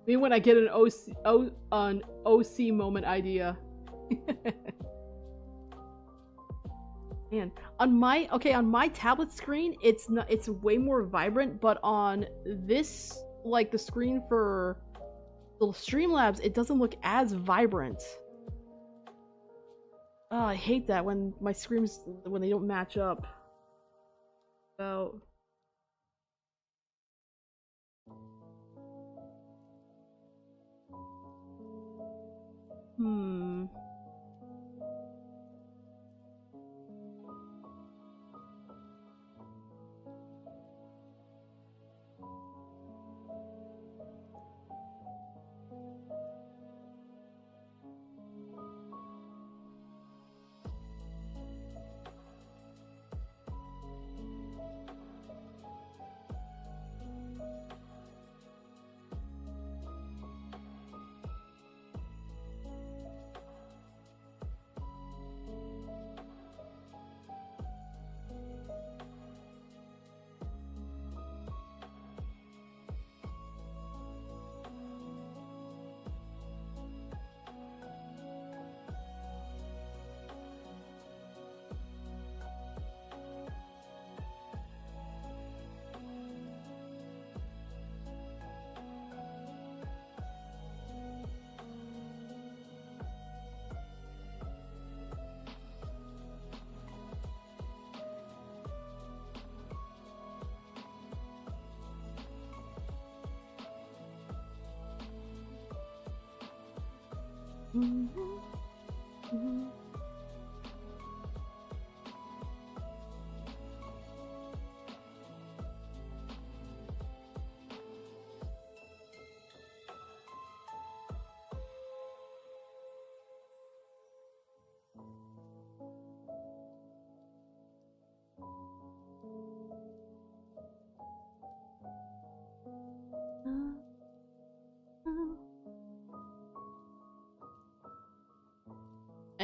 Me when I get an OC moment idea. Man, on my tablet screen, it's way more vibrant, but on this, like the screen for the Streamlabs, it doesn't look as vibrant. Oh, I hate that when my screams, when they don't match up. So...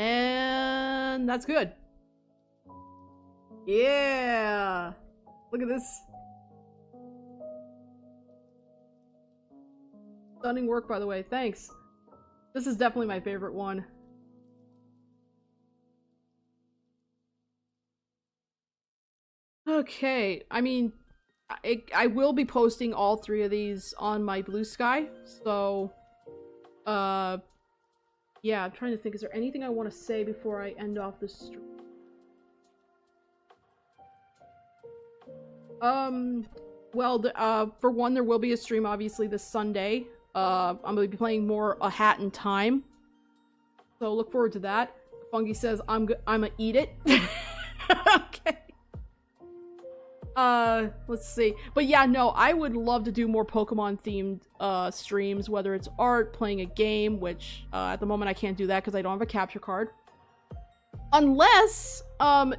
And that's good. Yeah! Look at this. Stunning work, by the way. Thanks. This is definitely my favorite one. Okay, I mean, I will be posting all 3 of these on my Blue Sky, so, yeah, I'm trying to think, is there anything I want to say before I end off this stream? Well, for one, there will be a stream, obviously, this Sunday. I'm gonna be playing more A Hat in Time, so look forward to that. Fungi says, I'ma eat it. Okay. Let's see. But yeah, no, I would love to do more Pokemon-themed, streams, whether it's art, playing a game, which, at the moment I can't do that because I don't have a capture card. Unless,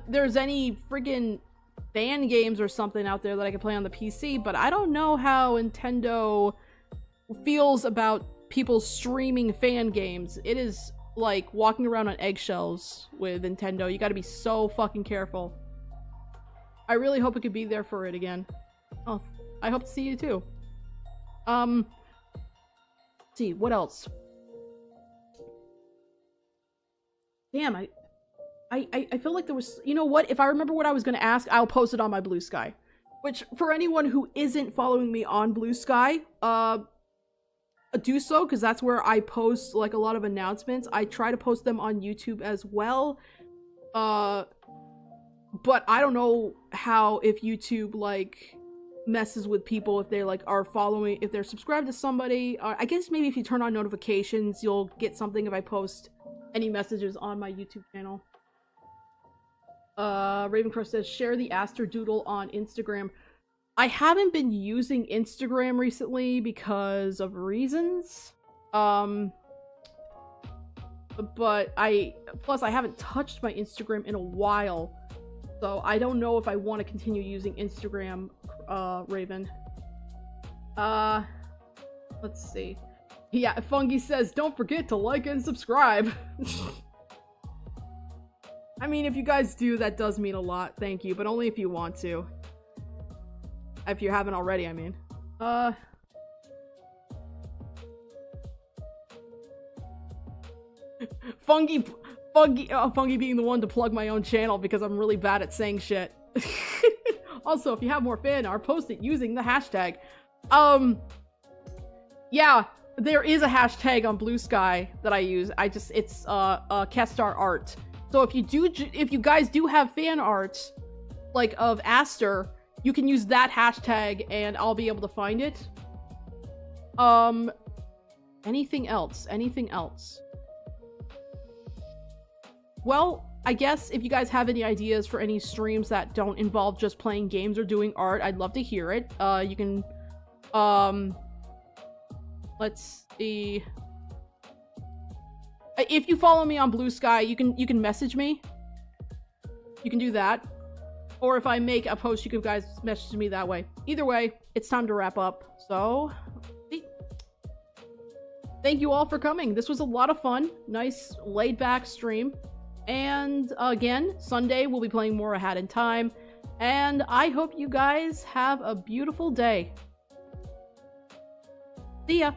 there's any friggin' fan games or something out there that I can play on the PC, but I don't know how Nintendo feels about people streaming fan games. It is, like, walking around on eggshells with Nintendo. You gotta be so fucking careful. I really hope I could be there for it again. Oh, I hope to see you too. Let's see, what else? Damn, I feel like there was, you know what? If I remember what I was gonna ask, I'll post it on my Blue Sky. Which, for anyone who isn't following me on Blue Sky, do so, because that's where I post, like, a lot of announcements. I try to post them on YouTube as well. But I don't know how, if YouTube, like, messes with people, if they, like, are following, if they're subscribed to somebody. I guess maybe if you turn on notifications, you'll get something if I post any messages on my YouTube channel. Ravencrow says, share the Aster Doodle on Instagram. I haven't been using Instagram recently because of reasons. But plus I haven't touched my Instagram in a while. So I don't know if I want to continue using Instagram, Raven. Let's see. Yeah, Fungi says, don't forget to like and subscribe. I mean, if you guys do, that does mean a lot. Thank you, but only if you want to. If you haven't already, I mean. Fungi being the one to plug my own channel because I'm really bad at saying shit. Also, if you have more fan art, post it using the hashtag. Yeah, there is a hashtag on Blue Sky that I use. It's KaStar art. So if you guys do have fan art, like of Aster, you can use that hashtag and I'll be able to find it. Anything else? Anything else? Well, I guess if you guys have any ideas for any streams that don't involve just playing games or doing art, I'd love to hear it. You can, let's see. If you follow me on Blue Sky, you can message me. You can do that. Or if I make a post, you guys message me that way. Either way, it's time to wrap up. So, thank you all for coming. This was a lot of fun. Nice, laid-back stream. And again, Sunday we'll be playing more A Hat in Time. And I hope you guys have a beautiful day. See ya!